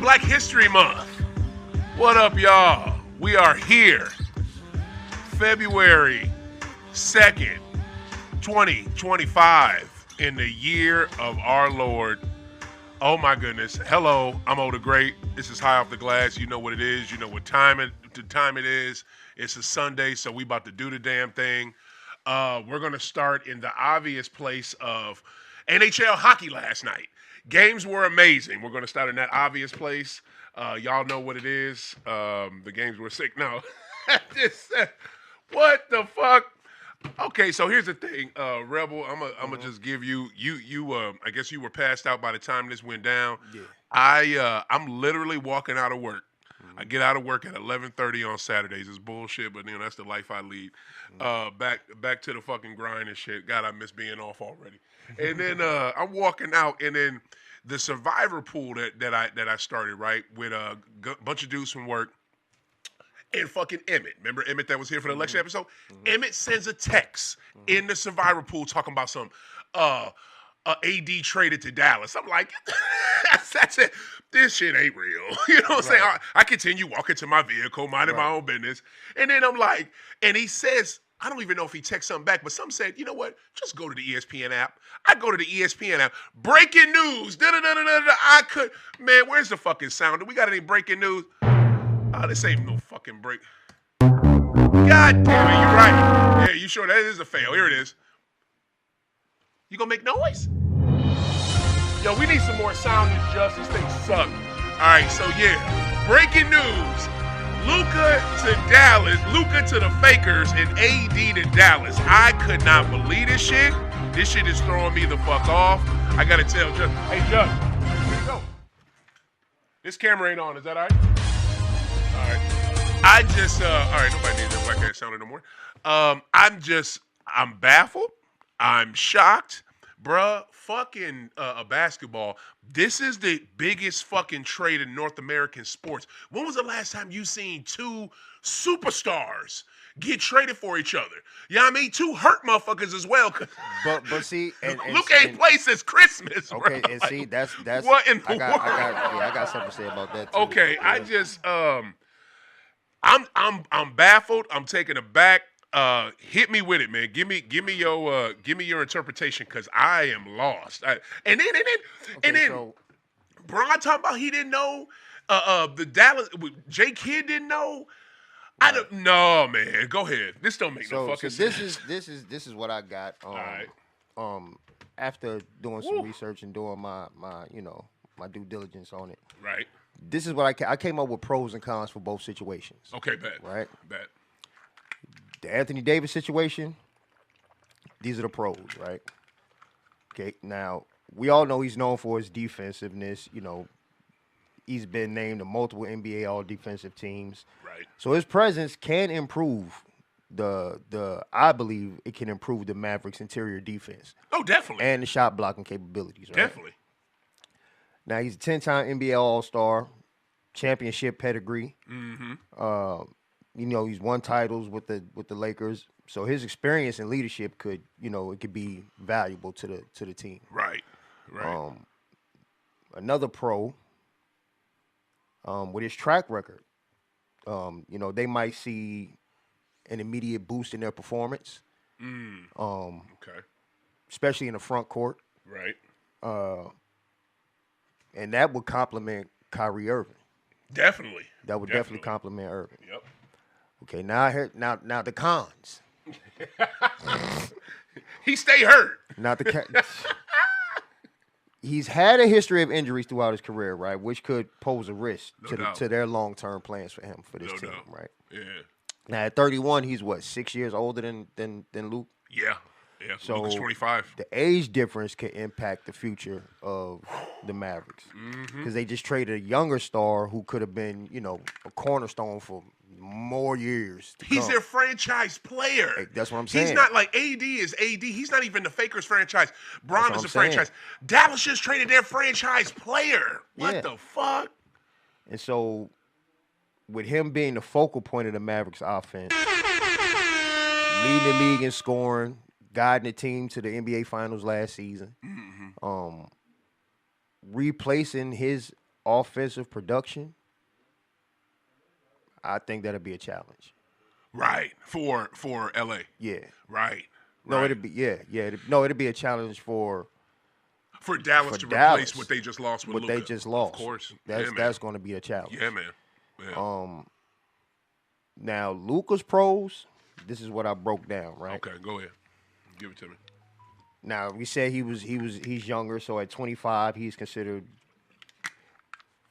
Black History Month. What up, y'all? We are here. February 2nd, 2025, in the year of our Lord. Oh my goodness. Hello, I'm OThaGreat. This is High Off the Glass. You know what it is. You know what time it is. It's a Sunday, so we about to do the damn thing. We're going to start in the obvious place of NHL hockey last night. Games were amazing. We're going to start in that obvious place. Y'all know what it is. The games were sick. No. What the fuck? Okay, so here's the thing, Rebel. I'm gonna just give you. I guess you were passed out by the time this went down. Yeah. I'm literally walking out of work. I get out of work at 11:30 on Saturdays. It's bullshit, but that's the life I lead. Back to the fucking grind and shit. God, I miss being off already. And then I'm walking out, and then the survivor pool that I started, right, with a bunch of dudes from work. And fucking Emmett. Remember Emmett that was here for the election episode? Emmett sends a text in the survivor pool talking about some AD traded to Dallas. I'm like, that's it. This shit ain't real. You know what I'm saying? I continue walking to my vehicle, minding my own business. And then I'm like, and he says, I don't even know if he texted something back, but some said, you know what? Just go to the ESPN app. I go to the ESPN app. Breaking news. I could, man, where's the fucking sound? Do we got any breaking news? Oh, this ain't no fucking break. God damn it, you're right. Yeah, you sure that is a fail? Here it is. You gonna make noise? Yo, we need some more sound as just. This thing suck. All right, so yeah, breaking news. Luka to Dallas, Luka to the Fakers, and AD to Dallas. I could not believe this shit. This shit is throwing me the fuck off. I gotta tell Judge, hey Judge, where you go? This camera ain't on, is that all right? All right. All right, nobody needs that black ass sound no more. I'm baffled. I'm shocked. Bruh, fucking basketball. This is the biggest fucking trade in North American sports. When was the last time you seen two superstars get traded for each other? You know what I mean? Two hurt motherfuckers as well. But see, Luke ain't played since Christmas. Okay, bro. and see, that's what in the world? I got something to say about that too. Okay, yeah. I'm baffled. I'm taken aback. Hit me with it, man. Give me your interpretation, because I am lost. And then So, Bron talking about he didn't know. The Dallas Jay Kidd didn't know. I don't know, man. Go ahead. This don't make no fucking sense. This is what I got. All right. After doing some research and doing my my due diligence on it. Right. This is what I came up with pros and cons for both situations. Okay, bet. Right? Bet. The Anthony Davis situation, these are the pros, right? Okay, now, we all know he's known for his defensiveness. He's been named to multiple NBA all-defensive teams. Right. So his presence can improve I believe it can improve the Mavericks' interior defense. Oh, definitely. And the shot blocking capabilities, right? Definitely. Now, he's a 10-time NBA All-Star, championship pedigree. Mm-hmm. He's won titles with the Lakers. So his experience and leadership could be valuable to the team. Right. Another pro, with his track record, they might see an immediate boost in their performance. Okay. Especially in the front court. Right. And that would complement Kyrie Irving. Definitely. That would definitely complement Irving. Yep. Okay, now the cons. He stay hurt. Now he's had a history of injuries throughout his career, right? Which could pose a risk to their long-term plans for him for this team, right? Yeah. Now at 31, he's 6 years older than Luke? Yeah. Yeah. So Luka's 25. The age difference can impact the future of the Mavericks. Because they just traded a younger star who could have been, a cornerstone for more years. He's their franchise player. Hey, that's what I'm saying. He's not like AD is AD. He's not even the Fakers franchise. Bron is a franchise. Dallas just traded their franchise player. What the fuck? And so, with him being the focal point of the Mavericks offense, leading the league in scoring, guiding the team to the NBA Finals last season, replacing his offensive production, I think that'll be a challenge. Right. For LA. Yeah. Right. No, Right. it'd be no, it'd be a challenge For Dallas for to replace what Dallas. they just lost with What they Luka. just Of lost. course. Yeah, That's man. that's going to be a challenge. Yeah, man. Yeah. Now Luka's pros. This is what I broke down, right? Okay, go ahead. Give it to me. Now we said he's younger, so at 25 he's considered,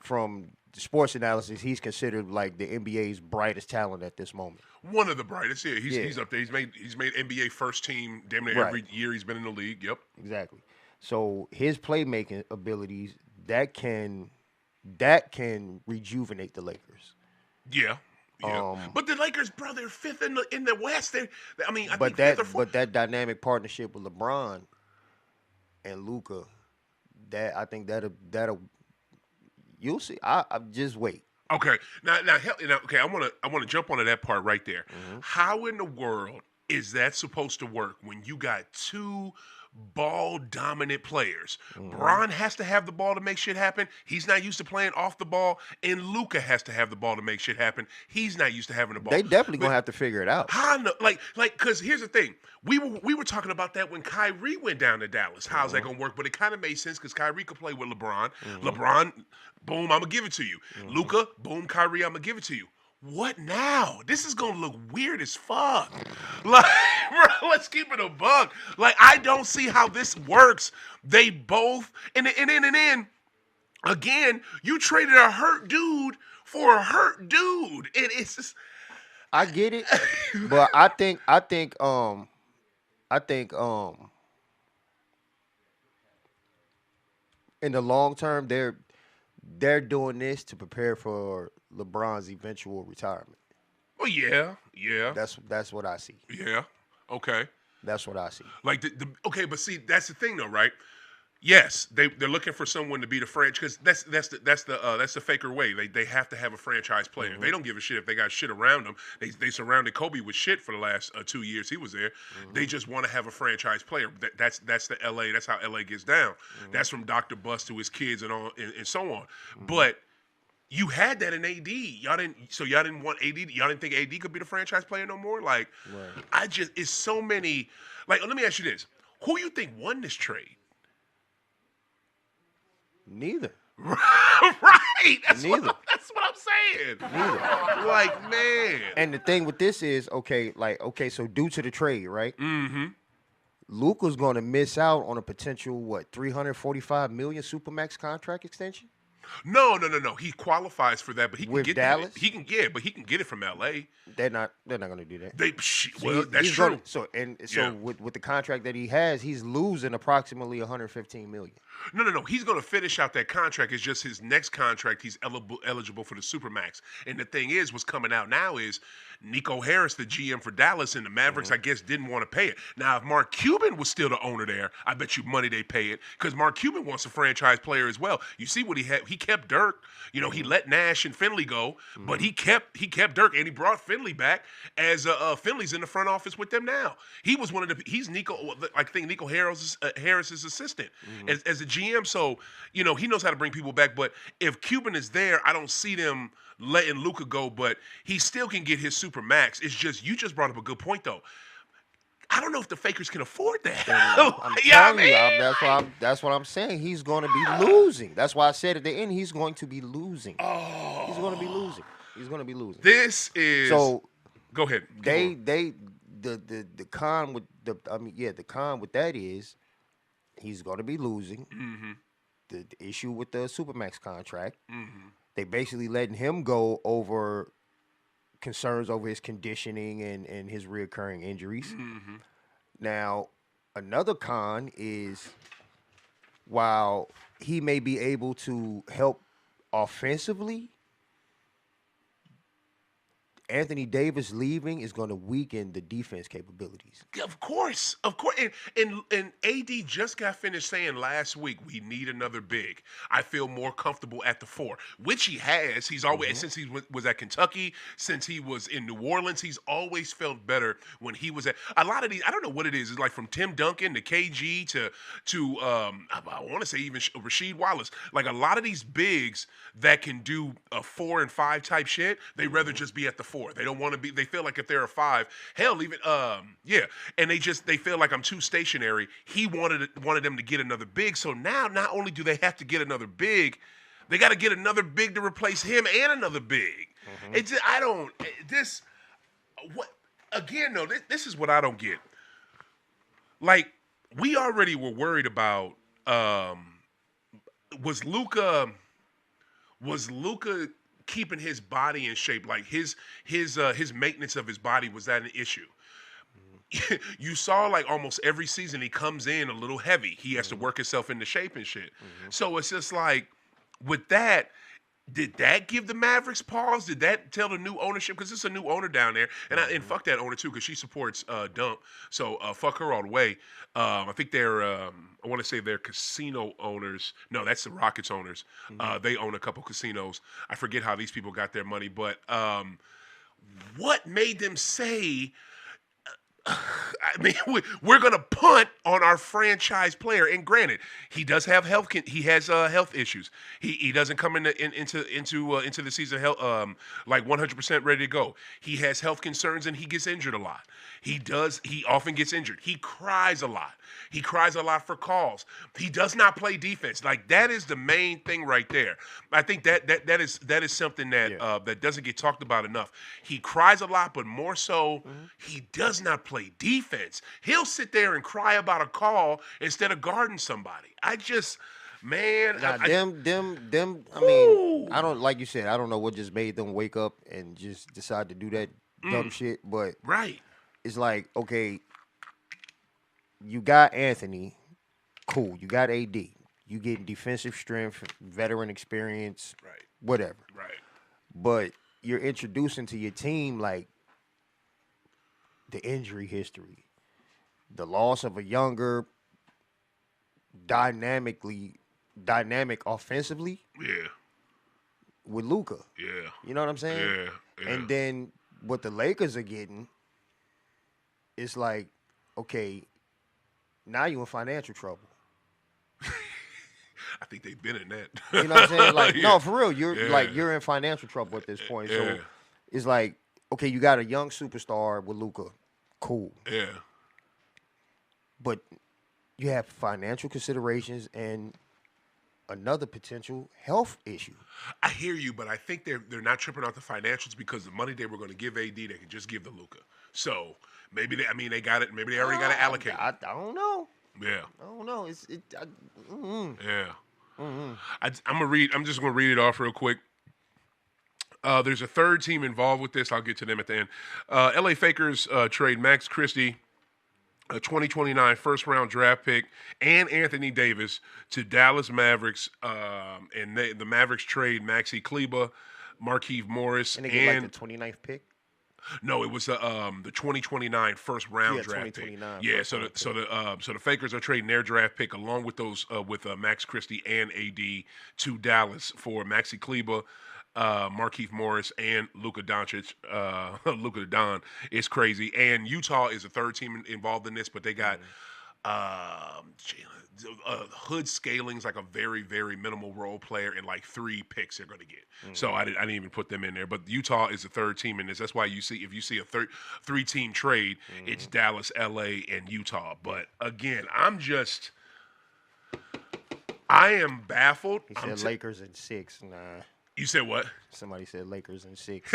from sports analysis, he's considered like the NBA's brightest talent at this moment. One of the brightest. Yeah, Yeah. he's up there. He's made NBA first team damn near Right. every year he's been in the league. Yep. Exactly. So his playmaking abilities that can rejuvenate the Lakers. Yeah. Yeah. But the Lakers, bro, they're fifth in the West. I mean, I think fifth or fourth. But that dynamic partnership with LeBron and Luka, I think that'll you'll see. I just wait. Okay. Okay. I want to jump onto that part right there. How in the world is that supposed to work when you got two ball dominant players? Bron has to have the ball to make shit happen. He's not used to playing off the ball, and Luka has to have the ball to make shit happen. He's not used to having the ball. They definitely gonna have to figure it out. How because here's the thing. We were talking about that when Kyrie went down to Dallas. How's that gonna work? But it kind of made sense because Kyrie could play with LeBron. LeBron, boom, I'm gonna give it to you. Luka, boom, Kyrie, I'm gonna give it to you. What now? This is gonna look weird as fuck. Like, bro, let's keep it a buck. Like, I don't see how this works. They both and then again, you traded a hurt dude for a hurt dude. It's just I get it, but I think in the long term they're doing this to prepare for LeBron's eventual retirement. well, yeah, That's what I see. yeah. Okay. That's what I see. Like okay, but see, that's the thing though, right? Yes, they're looking for someone to be the franchise because that's the faker way. They have to have a franchise player. They don't give a shit if they got shit around them. They surrounded Kobe with shit for the last 2 years he was there. They just want to have a franchise player. That's the LA. That's how LA gets down. That's from Dr. Bus to his kids and all and so on. But you had that in AD. Y'all didn't want AD. Y'all didn't think AD could be the franchise player no more. Like, it's so many. Like, let me ask you this: who you think won this trade? Neither. Right. Neither. That's what I'm saying. Neither. Like, man. And the thing with this is, so due to the trade, right? Luka's going to miss out on a potential $345 million Supermax contract extension. No. He qualifies for that, but he can With get Dallas? that. He can get it from LA. They're not going to do that. That's true. With the contract that he has, he's losing approximately $115 million. No. He's going to finish out that contract. It's just his next contract. He's eligible for the Supermax. And the thing is, what's coming out now is Nico Harris, the GM for Dallas, and the Mavericks, I guess, didn't want to pay it. Now, if Mark Cuban was still the owner there, I bet you money they pay it because Mark Cuban wants a franchise player as well. You see what he had? He kept Dirk. He let Nash and Finley go, but he kept Dirk, and he brought Finley back as Finley's in the front office with them now. He was he's Nico. I think Nico Harris's assistant as a GM. So he knows how to bring people back. But if Cuban is there, I don't see them letting Luka go. But he still can get his super max. It's just you just brought up a good point though. I don't know if the Fakers can afford that. That's what I'm saying. He's going to be losing. That's why I said at the end he's going to be losing. Oh, he's going to be losing. He's going to be losing. This is so. Go ahead. The con with the con with that is he's going to be losing. The issue with the Supermax contract, they basically letting him go over concerns over his conditioning and his reoccurring injuries. Now, another con is while he may be able to help offensively, Anthony Davis leaving is going to weaken the defense capabilities. Of course, and AD just got finished saying last week we need another big. I feel more comfortable at the 4, which he has. He's always since he was at Kentucky, since he was in New Orleans, he's always felt better when he was at a lot of these. I don't know what it is. It's like from Tim Duncan to KG to I want to say even Rasheed Wallace. Like a lot of these bigs that can do a 4 and 5 type shit, they rather just be at the 4. They don't want to be. They feel like if they're a 5, hell, even yeah, and they feel like I'm too stationary. He wanted them to get another big. So now, not only do they have to get another big, they got to get another big to replace him and another big. It's I don't this what again though. This is what I don't get. Like we already were worried about. Was Luka keeping his body in shape? Like his maintenance of his body, was that an issue? You saw like almost every season he comes in a little heavy. He has to work himself into shape and shit. So it's just like with that, did that give the Mavericks pause? Did that tell the new ownership? Because it's a new owner down there, and fuck that owner too, because she supports Dump. So fuck her all the way. I think they're I want to say they're casino owners. No, that's the Rockets owners. They own a couple casinos. I forget how these people got their money, but what made them say? I mean, we're gonna punt on our franchise player. And granted, he does have health. He has health issues. He doesn't come into the season like 100% ready to go. He has health concerns and he gets injured a lot. He often gets injured. He cries a lot. He cries a lot for calls. He does not play defense. Like that is the main thing right there. I think that is something that that doesn't get talked about enough. He cries a lot, but more so, he does not play defense. He'll sit there and cry about a call instead of guarding somebody. I just, man, Now, them. I mean, I don't like you said. I don't know what just made them wake up and just decide to do that dumb shit. But right, it's like, okay, you got Anthony, cool. You got AD. You getting defensive strength, veteran experience, right, whatever. right. But you're introducing to your team like the injury history, the loss of a younger, dynamic offensively Yeah, with Luka. yeah, You know what I'm saying? yeah. And then what the Lakers are getting, it's like, okay, now you're in financial trouble. I think they've been in that. You know what I'm saying? Like, Yeah. no, for real, you're Yeah. you're in financial trouble at this point. Yeah. So it's like, okay, you got a young superstar with Luka, cool, Yeah. but you have financial considerations and another potential health issue. I hear you, but I think they're not tripping off the financials because the money they were going to give AD, they could just give to Luka. So maybe they got it. Maybe they already got it allocated. I don't know. Yeah. I don't know. Yeah. I'm just gonna read it off real quick. There's a third team involved with this. I'll get to them at the end. LA Fakers trade Max Christie, a 2029 first-round draft pick, and Anthony Davis to Dallas Mavericks. And the Mavericks trade Maxi Kleber, Markieff Morris, And they get like the 29th pick. No, it was the 2029 first round draft pick. Yeah, so the Fakers are trading their draft pick along with those with Max Christie and AD to Dallas for Maxi Kleber, Markieff Morris, and Luka Doncic. Luka Don is crazy, and Utah is the third team involved in this, but they got. Hood Scaling's like a very, very minimal role player, and like 3 picks they're going to get. So I didn't even put them in there. But Utah is the third team in this. That's why if you see a 3-team trade, it's Dallas, LA, and Utah. But again, I am baffled. He said Lakers in 6. Nah. You said what? Somebody said Lakers in 6.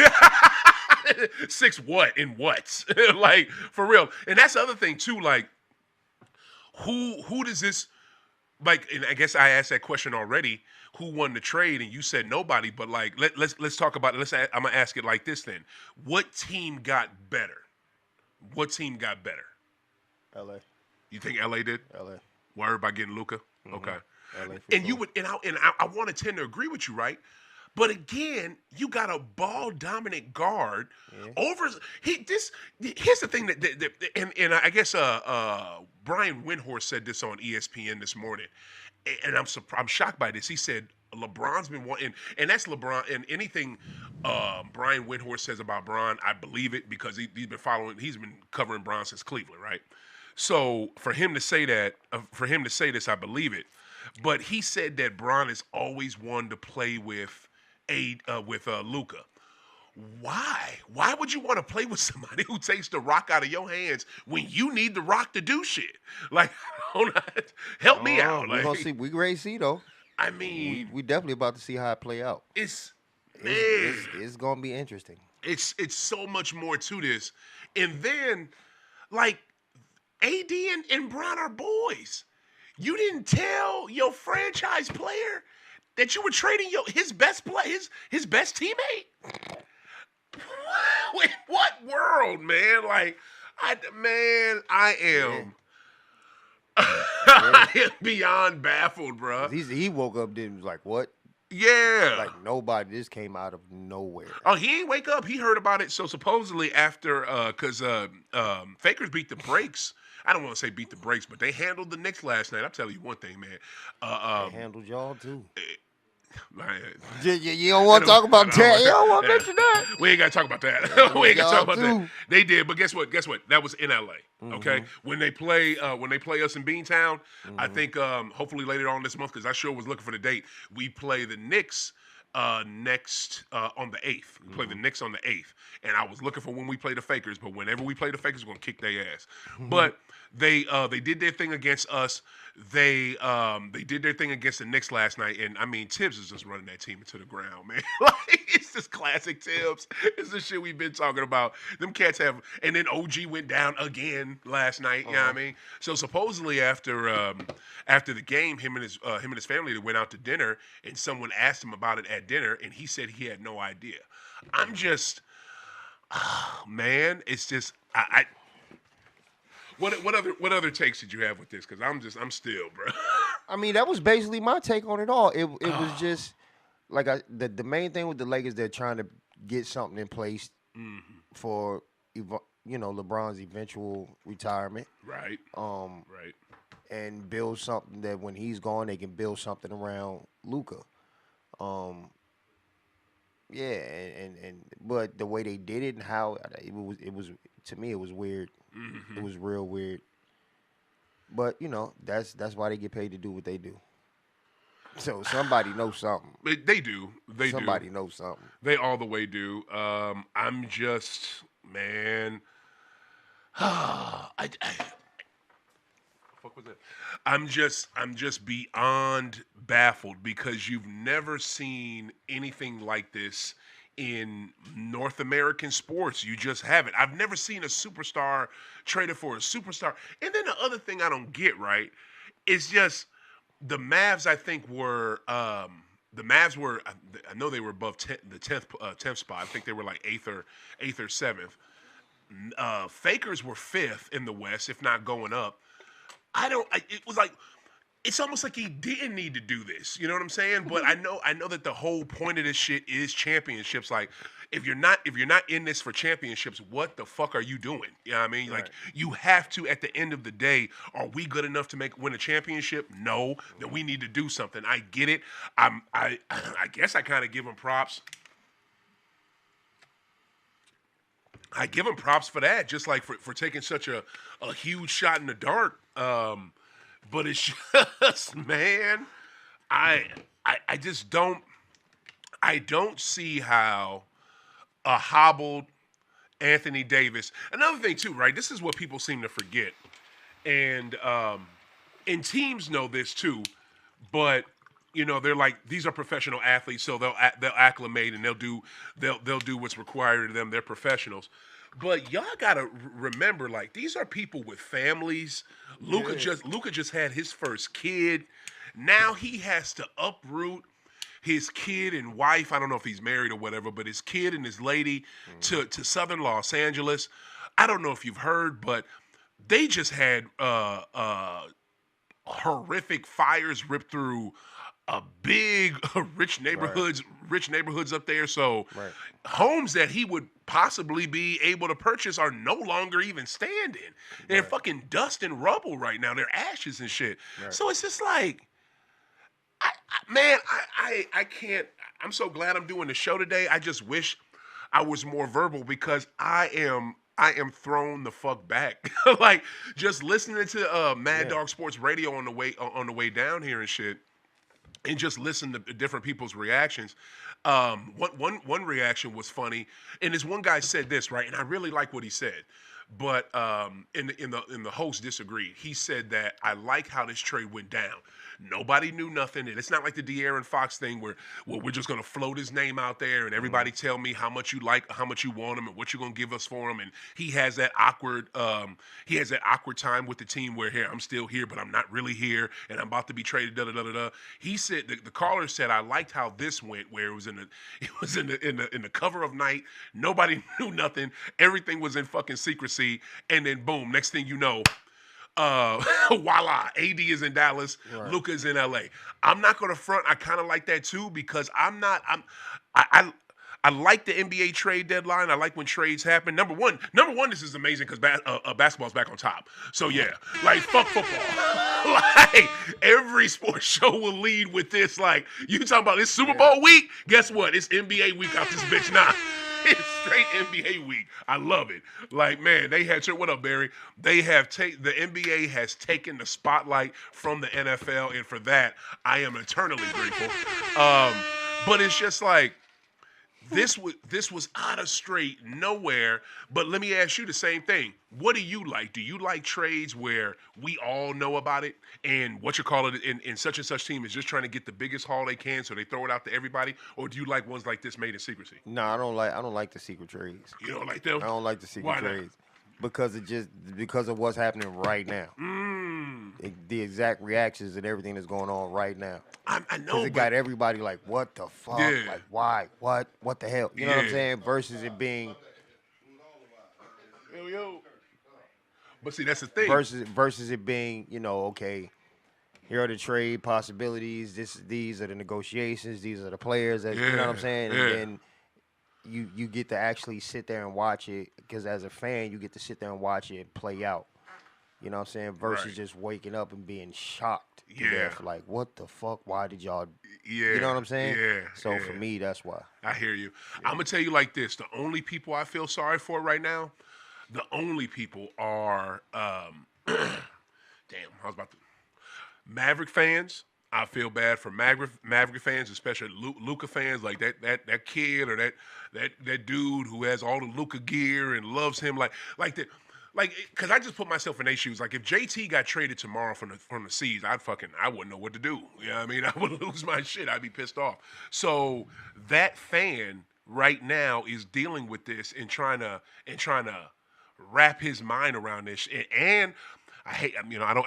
6 what? In what? Like, for real. And that's the other thing, too. Like, who does this, like, and I guess I asked that question already, who won the trade, and you said nobody, but, like, let's talk about it. I'm going to ask it like this then. What team got better? What team got better? LA. You think LA did? LA. Worried about getting Luka? Okay. LA And you would, and I want to tend to agree with you, right? But again, you got a ball dominant guard over. Here's the thing and I guess Brian Windhorst said this on ESPN this morning, and I'm shocked by this. He said LeBron's been wanting, and that's LeBron. And anything Brian Windhorst says about Bron, I believe it because he's been covering Bron since Cleveland, right? So for him to say this, I believe it. But he said that Bron has always wanted to play with Luka. Why? Why would you want to play with somebody who takes the rock out of your hands when you need the rock to do shit? Like, help me out. We're gonna see. We ready to see though. I mean, we definitely about to see how it play out. It's gonna be interesting. It's so much more to this, and then like AD and Bron are boys. You didn't tell your franchise player that you were trading his best teammate. In what world, man? Like, I am. I am beyond baffled, bro. He woke up and was like, "What?" Yeah. Like nobody. This came out of nowhere. Oh, he ain't wake up. He heard about it. So supposedly after, because Fakers beat the brakes. I don't want to say beat the brakes, but they handled the Knicks last night. I'll tell you one thing, man. They handled y'all too. You don't want to talk about that. You don't want to mention that. We ain't got to talk about that. We ain't got to talk about that. They did, but guess what? That was in LA. Okay, when they play us in Beantown, I think hopefully later on this month, because I sure was looking for the date. We play the Knicks next on the 8th. We play the Knicks on the 8th, and I was looking for when we play the Fakers, but whenever we play the Fakers, we're gonna kick their ass. But they did their thing against us. They did their thing against the Knicks last night, and I mean Tibbs is just running that team into the ground, man. Like, it's just classic Tibbs. It's the shit we've been talking about. Them cats have, and then OG went down again last night. You know what I mean? So supposedly after the game, him and his family they went out to dinner, and someone asked him about it at dinner, and he said he had no idea. I'm just, man, it's just What other takes did you have with this? Because I'm still, bro. I mean, that was basically my take on it all. It was just like the main thing with the Lakers, they're trying to get something in place for LeBron's eventual retirement. Right. Right. And build something that when he's gone, they can build something around Luka. Yeah, and but the way they did it and how it was to me it was weird. It was real weird. But that's why they get paid to do what they do. So somebody knows something. They do. Somebody knows something. They all the way do. I'm just, man. Fuck was it? I'm just beyond baffled because you've never seen anything like this in North American sports. You just haven't. I've never seen a superstar traded for a superstar. And then the other thing I don't get, right, is just the Mavs, I think, were I know they were above the 10th spot. I think they were like 8th or 7th. Fakers were 5th in the West, if not going up. It was like, it's almost like he didn't need to do this. You know what I'm saying? But I know that the whole point of this shit is championships. Like, if you're not in this for championships, what the fuck are you doing? You know what I mean? Right. Like, you have to, at the end of the day, are we good enough to win a championship? No. Then we need to do something. I get it. I guess I kind of give him props. I give him props for that, just like for taking such a huge shot in the dark. But it's just, man, I just don't see how a hobbled Anthony Davis. Another thing too, right? This is what people seem to forget, and teams know this too, but they're like, these are professional athletes, so they'll acclimate and they'll do what's required of them. They're professionals. But y'all gotta remember, like, these are people with families. Luka just had his first kid. Now he has to uproot his kid and wife. I don't know if he's married or whatever, but his kid and his lady to southern Los Angeles. I don't know if you've heard, but they just had horrific fires ripped through a big rich neighborhoods up there. So Right. homes that he would possibly be able to purchase are no longer even standing. They're Right. fucking dust and rubble right now. They're ashes and shit. Right. So it's just like, man, I can't. I'm so glad I'm doing the show today. I just wish I was more verbal because I am thrown the fuck back. Like just listening to Mad Yeah. Dog Sports Radio on the way down here and shit, and just listen to different people's reactions. One reaction was funny, and this one guy said this right, and I really like what he said. But in the host disagreed. He said that I like how this trade went down. Nobody knew nothing, and it's not like the De'Aaron Fox thing where we're just gonna float his name out there and everybody tell me how much you like, how much you want him, and what you're gonna give us for him. And he has that awkward time with the team where here I'm still here, but I'm not really here, and I'm about to be traded. Da da da da da. He said the caller said I liked how this went, where it was in the cover of night. Nobody knew nothing. Everything was in fucking secrecy, and then boom, next thing you know. Voila, AD is in Dallas, Right. Luka is in LA. I'm not gonna front. I kind of like that too because I like the NBA trade deadline. I like when trades happen. Number one, this is amazing because basketball's back on top. So yeah, like fuck football. Like every sports show will lead with this. Like you talking about this Super Bowl week? Guess what? It's NBA week out this bitch now. It's straight NBA week. I love it. Like, man, they had what up, Barry? They have the NBA has taken the spotlight from the NFL, and for that, I am eternally grateful. But it's just like this was out of straight nowhere. But let me ask you the same thing. What do you like? Do you like trades where we all know about it and what you call it in such and such team is just trying to get the biggest haul they can so they throw it out to everybody? Or do you like ones like this made in secrecy? No, I don't like the secret trades. You don't like them? I don't like the secret Why not? trades because of what's happening right now. The exact reactions and everything that's going on right now. I know. Because it got everybody like, what the fuck? Yeah. Like, why? What the hell? You know what I'm Yeah. saying? Versus it being Yo. But see, that's the thing. versus it being, okay, here are the trade possibilities. These are the negotiations. These are the players. You know what I'm saying? Yeah. And then you get to actually sit there and watch it because as a fan, you get to sit there and watch it play out. You know what I'm saying? Versus Right. just waking up and being shocked to Yeah. death. Like, what the fuck? Why did y'all? Yeah. You know what I'm saying? Yeah. So yeah. for me, that's why. I hear you. I'm gonna tell you like this: the only people I feel sorry for right now, the only people are, damn, I was about to. Maverick fans. I feel bad for Maverick fans, especially Luka fans, like that kid or that dude who has all the Luka gear and loves him, because I just put myself in their shoes. Like if JT got traded tomorrow from the Seas, I wouldn't know what to do. You know what I mean? I would lose my shit. I'd be pissed off. So that fan right now is dealing with this and trying to wrap his mind around this. And I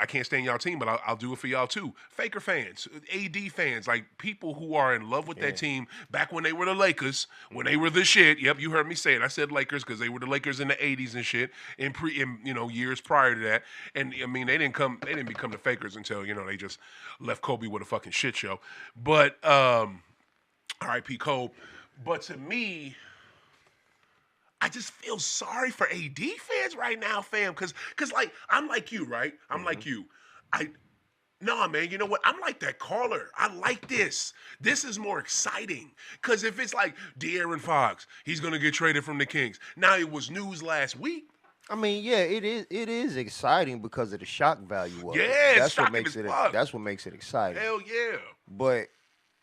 can't stand y'all team, but I'll do it for y'all too. Faker fans, AD fans, like people who are in love with that team back when they were the Lakers, when they were the shit. Yep, you heard me say it. I said Lakers because they were the Lakers in the '80s and shit, in years prior to that. And I mean, they didn't become the Fakers until they just left Kobe with a fucking shit show. But R.I.P. Kobe. But to me, I just feel sorry for AD fans right now, fam. Cause like I'm like you, right? I'm like you. Man, you know what? I'm like that caller. I like this. This is more exciting. Cause if it's like De'Aaron Fox, he's gonna get traded from the Kings. Now it was news last week. I mean, yeah, it is exciting because of the shock value of it. Yeah, it's That's what shocking makes as it. fuck. That's what makes it exciting. Hell yeah. But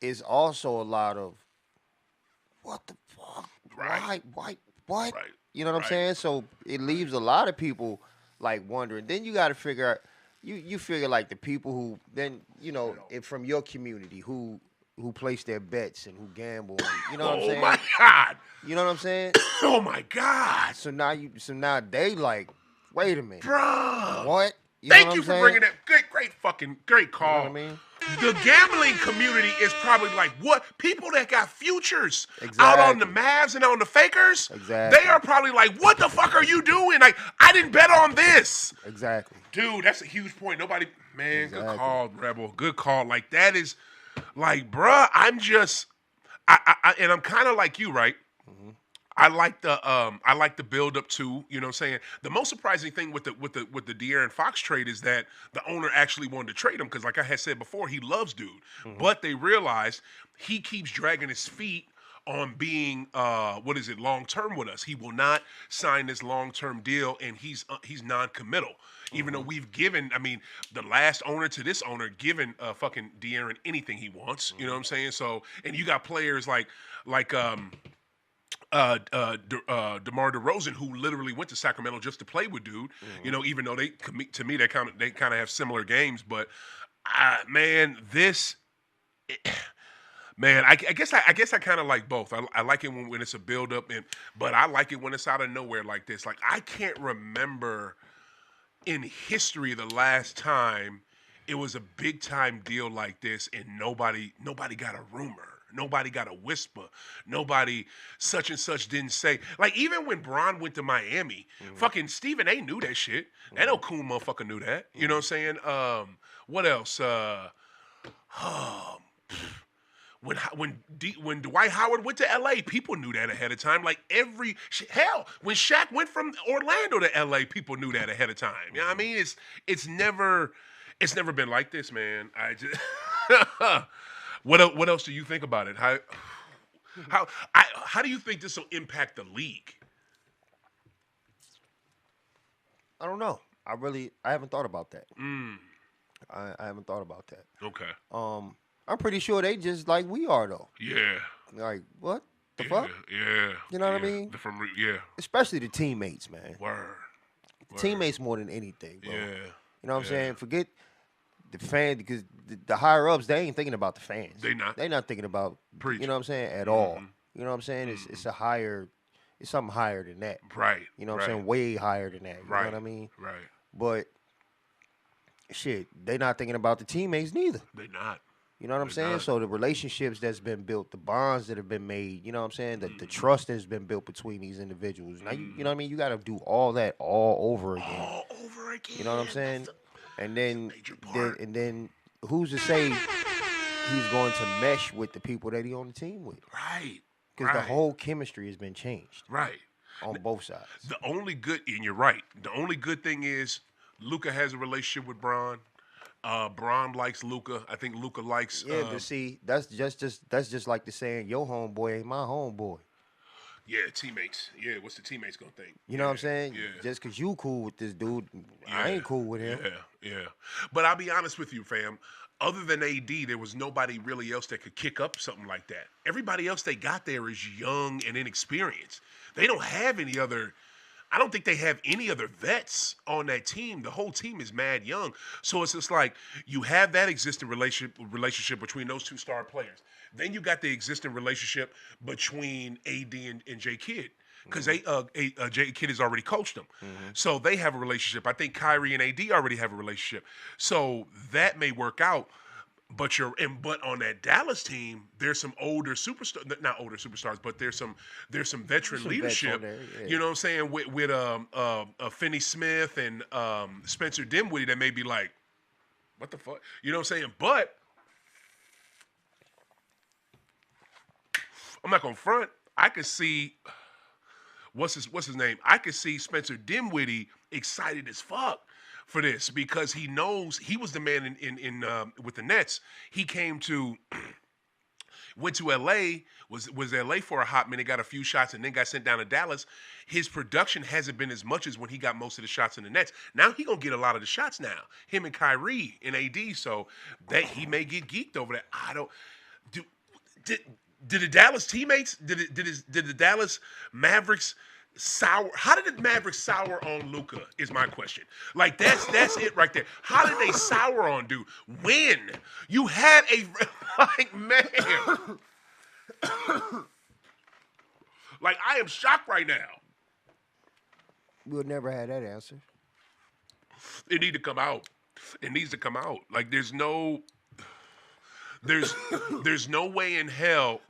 it's also a lot of what the fuck? Right. Why? What? Right. You know what I'm saying? So it leaves a lot of people like wondering. Then you got to figure out. You figure like the people who then from your community who place their bets and who gamble. And, you know what I'm saying? Oh my God. You know what I'm saying? Oh my God. So now they like, wait a minute, Bruh. what? Thank you for bringing that. Great call. You know what I mean? The gambling community is probably like, what? People that got futures out Exactly. on the Mavs and on the Fakers, Exactly. they are probably like, what the fuck are you doing? Like, I didn't bet on this. Exactly. Dude, that's a huge point. Man, Exactly. Good call, Rebel. Good call. Like, that is, Like, bruh, and I'm kind of like you, right? Mm-hmm. I like the build up too. You know what I'm saying? The most surprising thing with the De'Aaron Fox trade is that the owner actually wanted to trade him because, like I had said before, he loves dude, Mm-hmm. but they realized he keeps dragging his feet on being what is it, long term with us. He will not sign this long term deal, and he's non committal. Even though Mm-hmm. we've given, I mean, the last owner to this owner given fucking De'Aaron anything he wants. You know what I'm saying? So, and you got players like DeMar DeRozan, who literally went to Sacramento just to play with dude. You Mm-hmm. know, even though to me they kind of have similar games, but man, this man, I guess I kind of like both. I like it when it's a build up, but I like it when it's out of nowhere like this. Like I can't remember in history the last time it was a big time deal like this and nobody got a rumor. Nobody got a whisper. Nobody such and such didn't say. Like even when Bron went to Miami, Mm-hmm. fucking Stephen A knew that shit. That Mm-hmm. Okun motherfucker knew that. You know Mm-hmm. what I'm saying? What else? When Dwight Howard went to L.A., people knew that ahead of time. Like hell, when Shaq went from Orlando to L.A., people knew that ahead of time. You know what I Mm-hmm. mean? It's never been like this, man. I just what else do you think about it? How do you think this will impact the league? I don't know. I haven't thought about that. Mm, I haven't thought about that. okay. I'm pretty sure they just like we are though. Yeah. Like what the Yeah. fuck? Yeah. You know what I Yeah. mean? Yeah. Especially the teammates, man. Word. Word. Teammates more than anything, bro. Yeah. You know what I'm Yeah. saying? Forget the fan because the higher ups they ain't thinking about the fans. They not. They not thinking about you Preach. know what I'm saying at all. Mm-hmm. You know what I'm saying? Mm-hmm. It's something higher than that. Right. You know what I'm Right. saying? Way higher than that. You know Right. what I mean? Right. But shit, they not thinking about the teammates neither. They not. You know what I'm They saying? not. So the relationships that's been built, the bonds that have been made, you know what I'm saying? The Mm-hmm. trust that's been built between these individuals. Now you Mm-hmm. know what I mean? You gotta do all that all over again. All over You know what I'm again. saying? And That's a then major then part. and then who's to say he's going to mesh with the people that he on the team with? Right. Because the Right. whole chemistry has been changed Right. on both sides. The only good, and you're right. The only good thing is Luka has a relationship with Braun. Braun likes Luka. I think Luka likes. Yeah, but see, that's just like the saying, your homeboy ain't my homeboy. Yeah, teammates. Yeah, what's the teammates gonna think? You Yeah, know what I'm saying? yeah, Just cause you cool with this dude, I yeah, ain't cool with him. yeah. But I'll be honest with you, fam. Other than AD, there was nobody really else that could kick up something like that. Everybody else they got there is young and inexperienced. They don't have any other. I don't think they have any other vets on that team. The whole team is mad young. So it's just like you have that existing relationship between those two star players. Then you got the existing relationship between AD and J Kidd. Because Hmm. J Kidd has already coached them. Hmm. So they have a relationship. I think Kyrie and AD already have a relationship. So that may work out. But on that Dallas team, there's some older superstars, not older superstars, but there's some There's veteran some vets on leadership. there, You yeah. know what I'm saying with Finney Smith and Spencer Dinwiddie that may be like, what the fuck? You know what I'm saying? But I'm not gonna front. I could see what's his name? I could see Spencer Dinwiddie excited as fuck for this because he knows he was the man in with the Nets. He went to LA, was LA for a hot minute, got a few shots, and then got sent down to Dallas. His production hasn't been as much as when he got most of the shots in the Nets. Now he gonna get a lot of the shots now. Him and Kyrie and AD, so that he may get geeked over that. I don't do did did the Dallas teammates did the Dallas Mavericks sour? How did the Mavericks sour on Luka? Is my question. Like that's it right there. How did they sour on dude? When you had a like man, like I am shocked right now. We'll never have that answer. It need to come out. It needs to come out. Like there's there's no way in hell.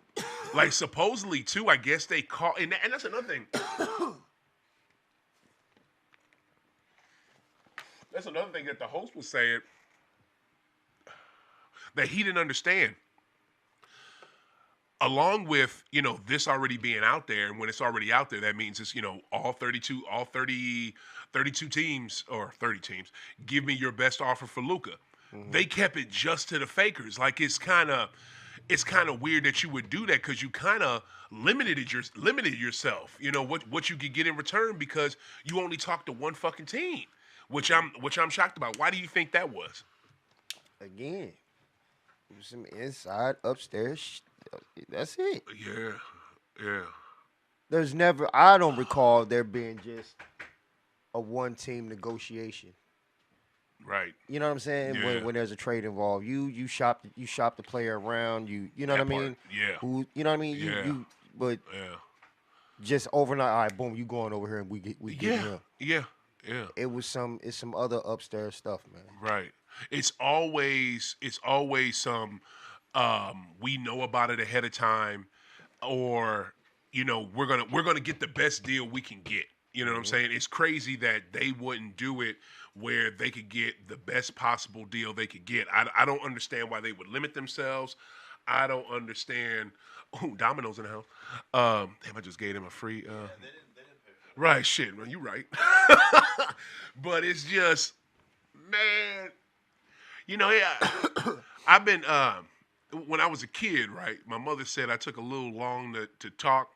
Like supposedly too, I guess they call and that's another thing. That's another thing that the host was saying that he didn't understand. along with this already being out there, and when it's already out there, that means it's all 32 teams or 30 teams give me your best offer for Luka. Mm-hmm. They kept it just to the fakers. Like it's kind of weird that you would do that because you kind of limited yourself. You know what you could get in return because you only talked to one fucking team, which I'm shocked about. Why do you think that was? Again, some inside upstairs. That's it. Yeah, yeah, There's never. I don't recall there being just a one team negotiation. right. You know what I'm saying? Yeah, When there's a trade involved, you shop the player around. You know what I that part. mean? Yeah, Who you know what I mean? yeah, But yeah, just overnight, all right, boom, you going over here and we get yeah, him. yeah, yeah. It's some other upstairs stuff, man. Right. It's always some we know about it ahead of time, or we're gonna get the best deal we can get. You know what I'm Hmm. saying? It's crazy that they wouldn't do it where they could get the best possible deal they could get. I don't understand why they would limit themselves. I don't understand. Oh, Domino's in the house. Damn, I just gave them a free. Right, shit, man, you right. But it's just, man, yeah. I've been when I was a kid, right? My mother said I took a little long to talk,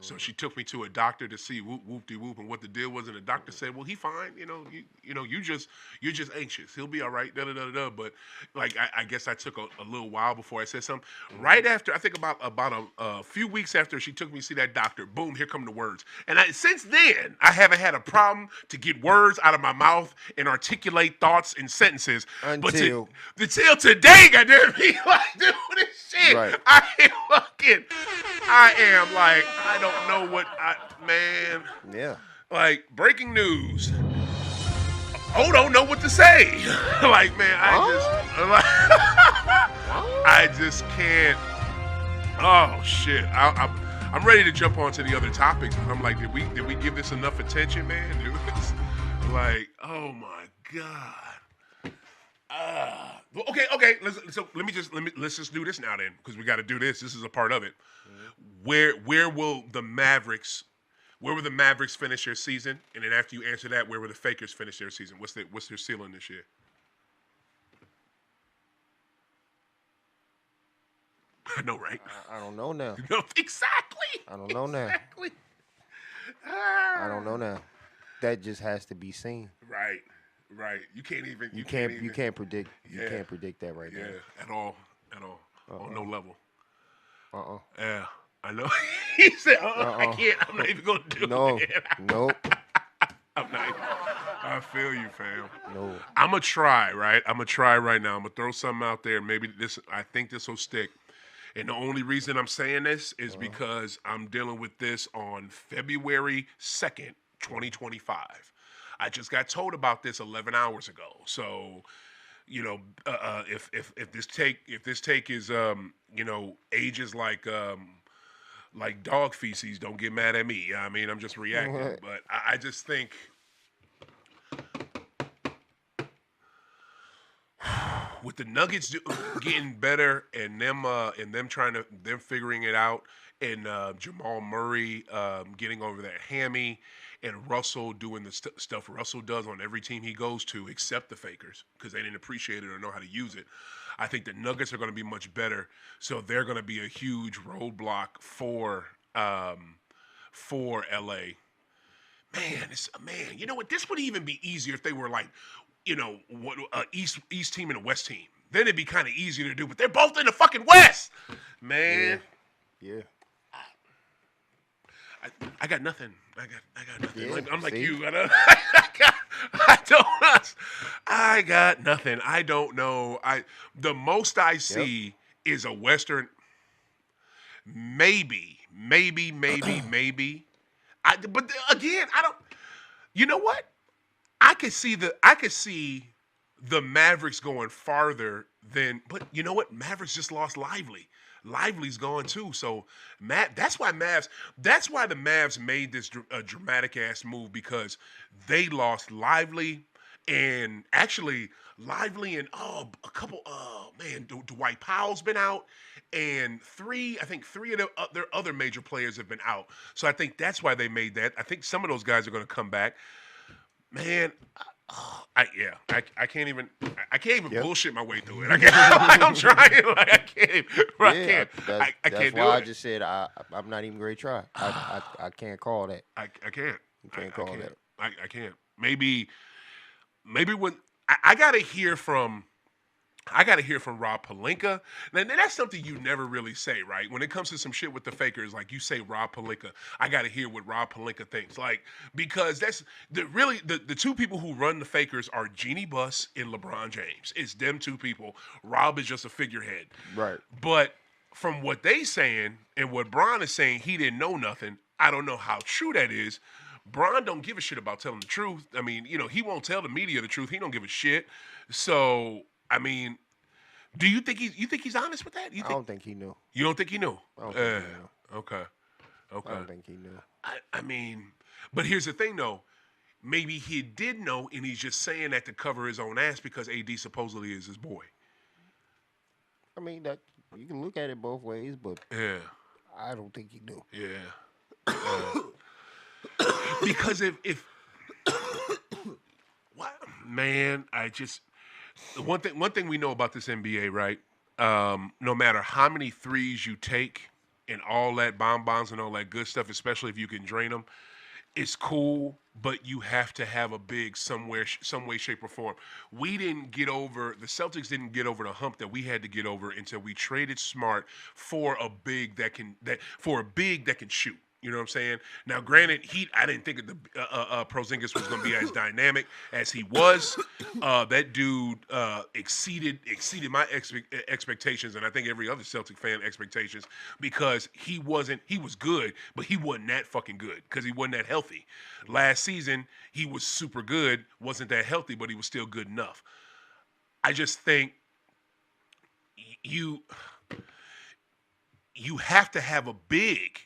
so she took me to a doctor to see whoop de whoop and what the deal was, and the doctor said, "Well, he fine. You're just anxious. He'll be all right." Da da da da. But like, I guess I took a little while before I said something. Right after, I think about a few weeks after she took me to see that doctor, boom, here come the words. And since then, I haven't had a problem to get words out of my mouth and articulate thoughts and sentences. Until Until today, goddamn me, like doing this shit, right, I am like, I don't know man. yeah. Like, breaking news. Oh, don't know what to say. Like, man, I just can't. Oh shit, I'm ready to jump onto the other topics. I'm like, did we give this enough attention, man? Like, oh my god. Okay. Let's just do this now then, because we got to do this. This is a part of it. Where will the Mavericks? Where will the Mavericks finish their season? And then after you answer that, where will the Fakers finish their season? What's their ceiling this year? I know, right? I don't know now. No, exactly. I don't know now. Exactly. I don't know now. That just has to be seen. Right. You can't even. You can't predict. You Yeah. can't predict that right Yeah, at all. On no level. now. Yeah, I know. He said, I Uh-uh. can't. I'm not even gonna do No. it. Nope. I'm not. I feel you, fam. No. I'm gonna try, right? I'm gonna try right now. I'm gonna throw something out there. Maybe this. I think this will stick. And the only reason I'm saying this is because I'm dealing with this on February 2nd, 2025. I just got told about this 11 hours ago. So, if this take is ages like dog feces, don't get mad at me. I mean, I'm just reacting, but I just think with the Nuggets getting better and them figuring it out, and Jamal Murray getting over that hammy, and Russell doing the stuff Russell does on every team he goes to, except the Fakers, because they didn't appreciate it or know how to use it. I think the Nuggets are going to be much better, so they're going to be a huge roadblock for LA. Man, you know what? This would even be easier if they were like, what East team and a West team. Then it'd be kind of easier to do. But they're both in the fucking West, man. Yeah. I got nothing. I got nothing. Yeah, I'm like see? you. I got nothing. I don't know. The most I see is a Western. Maybe. But again, I don't. You know what? I could see the Mavericks going farther than. But you know what? Mavericks just lost Lively. Lively's gone too. So that's why the Mavs made this dramatic ass move, because they lost Lively and actually Lively and a couple. Man, Dwight Powell's been out, and I think three of their other major players have been out. So I think that's why they made that. I think some of those guys are going to come back. Man, I can't even Yep. bullshit my way through it. I can't. I'm trying. Like I can't. I Yeah, can't. that's I that's can't why do I it. just said I'm not even going to try. I can't call that. I can't. You can't call that. I can't. Maybe when I gotta hear from Rob Pelinka. And that's something you never really say, right? When it comes to some shit with the Fakers, like you say Rob Pelinka, I got to hear what Rob Pelinka thinks. Like, because that's the two people who run the Fakers are Jeannie Buss and LeBron James. It's them two people. Rob is just a figurehead. Right. But from what they saying and what Bron is saying, he didn't know nothing. I don't know how true that is. Bron don't give a shit about telling the truth. I mean, he won't tell the media the truth. He don't give a shit. So, I mean, do you think he's honest with that? I don't think he knew. You don't think he knew? I don't think he knew. Okay. I don't think he knew. I mean, but here's the thing though. Maybe he did know, and he's just saying that to cover his own ass because AD supposedly is his boy. I mean, that you can look at it both ways, but Yeah. I don't think he knew. Yeah. Because if what man, one thing we know about this NBA, right? No matter how many threes you take and all that bombs and all that good stuff, especially if you can drain them, it's cool, but you have to have a big somewhere, some way, shape, or form. The Celtics didn't get over the hump that we had to get over until we traded Smart for a big that can shoot. You know what I'm saying? Now, granted, I didn't think the Porzingis was going to be as dynamic as he was. That dude exceeded my expectations, and I think every other Celtic fan expectations, because he was good, but he wasn't that fucking good because he wasn't that healthy. Last season, he was super good, wasn't that healthy, but he was still good enough. I just think you have to have a big.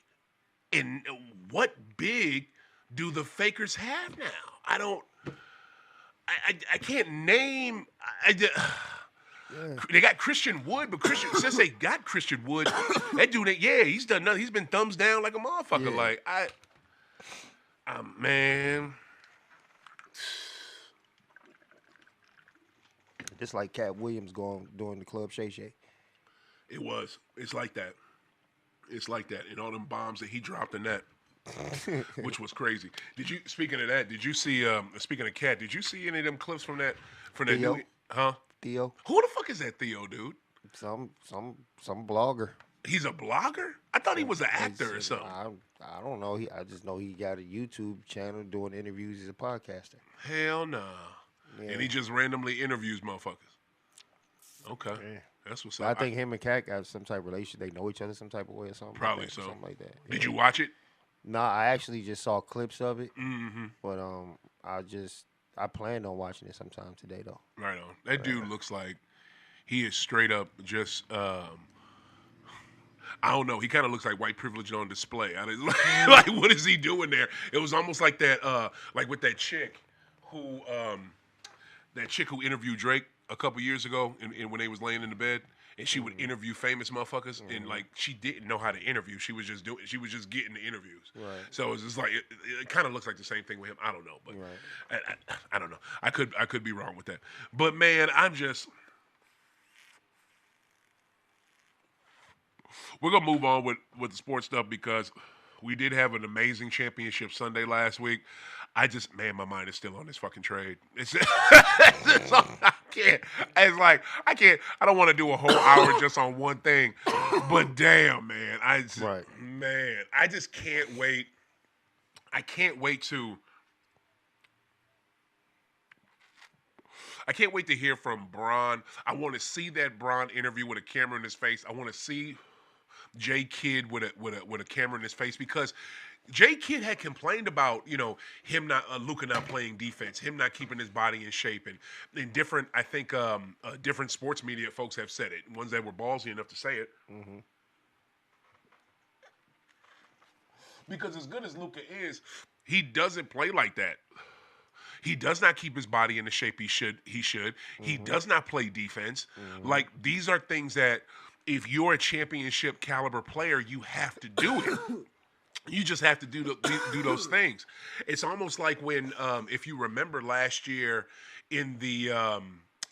And what big do the Fakers have now? I can't name. They got Christian Wood, but since they got Christian Wood, that dude, he's done nothing. He's been thumbs down like a motherfucker. Yeah. Like man. Just like Cat Williams doing the Club Shay Shay. It's like that. It's like that. And all them bombs that he dropped in that, which was crazy. Speaking of that, did you see, speaking of Cat, did you see any of them clips from that Theo? new, huh? Theo. Who the fuck is that Theo, dude? Some blogger. He's a blogger? I thought he was an actor or something. I don't know. I just know he got a YouTube channel doing interviews. He's a podcaster. Hell nah. Yeah. And he just randomly interviews motherfuckers. Okay. Yeah. That's what's But up. I think him and Cat got some type of relation. They know each other some type of way or something. Probably like that, so. Something like that. Did you watch it? Nah, I actually just saw clips of it. Mm-hmm. But I planned on watching it sometime today though. Right on. That dude looks like he is straight up just I don't know. He kind of looks like white privilege on display. Like, what is he doing there? It was almost like that, like with that chick who interviewed Drake a couple years ago, and when they was laying in the bed, and she would interview famous motherfuckers, and like she didn't know how to interview. She was just getting the interviews. Right. So it was just like it kind of looks like the same thing with him. I don't know, but Right. I don't know. I could be wrong with that. But man, we're gonna move on with the sports stuff because we did have an amazing championship Sunday last week. My mind is still on this fucking trade. I can't. It's like I can't. I don't want to do a whole hour just on one thing. But damn, man, I just can't wait. I can't wait to hear from Bron. I want to see that Bron interview with a camera in his face. I want to see J Kidd with a camera in his face, because J Kidd had complained about him not Luka not playing defense, him not keeping his body in shape, and different different sports media folks have said it, ones that were ballsy enough to say it. Mm-hmm. Because as good as Luka is, he doesn't play like that. He does not keep his body in the shape he should. He does not play defense. Like, these are things that if you're a championship caliber player, you have to do it. You just have to do those things. It's almost like when, if you remember last year in the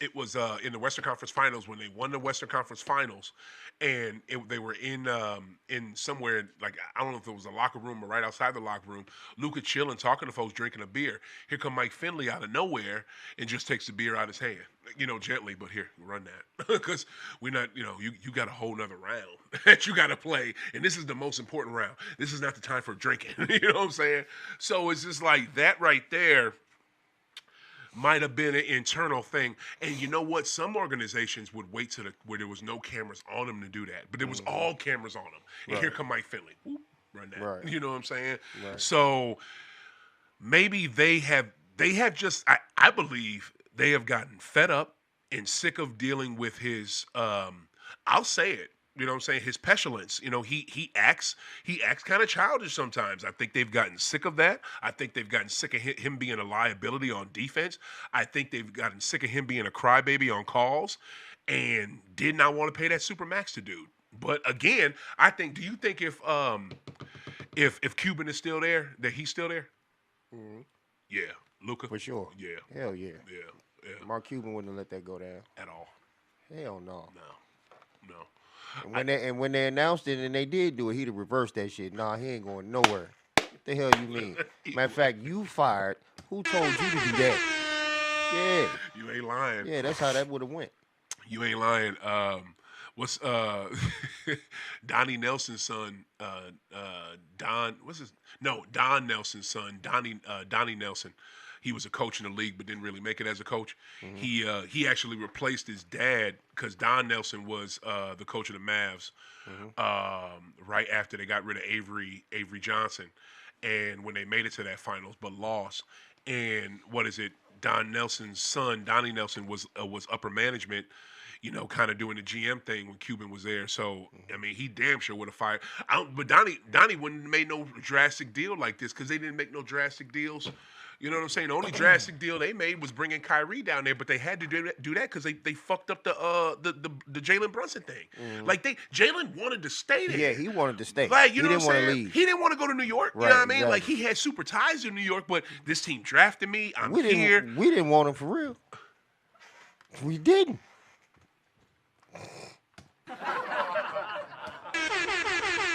it was in the Western Conference Finals when they won the Western Conference Finals, and they were in somewhere, like, I don't know if it was a locker room or right outside the locker room. Luka chilling, talking to folks, drinking a beer. Here come Mike Finley out of nowhere and just takes the beer out of his hand, gently, but here, run that, because we're not, you got a whole nother round that you got to play, and this is the most important round. This is not the time for drinking. You know what I'm saying? So it's just like that right there might have been an internal thing. And you know what? Some organizations would wait to where there was no cameras on them to do that. But there was all cameras on them. And here come Mike Finley. Whoop, run that. Right. You know what I'm saying? Right. So maybe they have just, I believe they have gotten fed up and sick of dealing with his, I'll say it, you know what I'm saying, his petulance. He acts kind of childish sometimes. I think they've gotten sick of that. I think they've gotten sick of him being a liability on defense. I think they've gotten sick of him being a crybaby on calls and did not want to pay that super max to dude. But again, do you think if Cuban is still there, that he's still there? Mm-hmm. Yeah. Luka? For sure. Yeah. Hell yeah. Yeah. Mark Cuban wouldn't have let that go down. At all. Hell no. No. And when they announced it and they did do it, he'd have reversed that shit. Nah, he ain't going nowhere. What the hell you mean? Matter of fact, you fired. Who told you to do that? Yeah. You ain't lying. Yeah, that's how that would have went. You ain't lying. What's Donnie Nelson's son? Don Nelson's son. Donnie Nelson. He was a coach in the league, but didn't really make it as a coach. Mm-hmm. He actually replaced his dad because Don Nelson was the coach of the Mavs right after they got rid of Avery Johnson, and when they made it to that finals but lost. And Don Nelson's son, Donnie Nelson, was upper management, kind of doing the GM thing when Cuban was there. So, I mean, he damn sure would have fired. But Donnie wouldn't have made no drastic deal like this because they didn't make no drastic deals. You know what I'm saying? The only drastic deal they made was bringing Kyrie down there, but they had to do that because they fucked up the Jalen Brunson thing. Like Jalen wanted to stay there. Yeah, he wanted to stay. Like, he didn't want to leave. He didn't want to go to New York. Right, You know what I mean? exactly. Like, he had super ties in New York, but this team drafted me. We didn't want him for real. We didn't.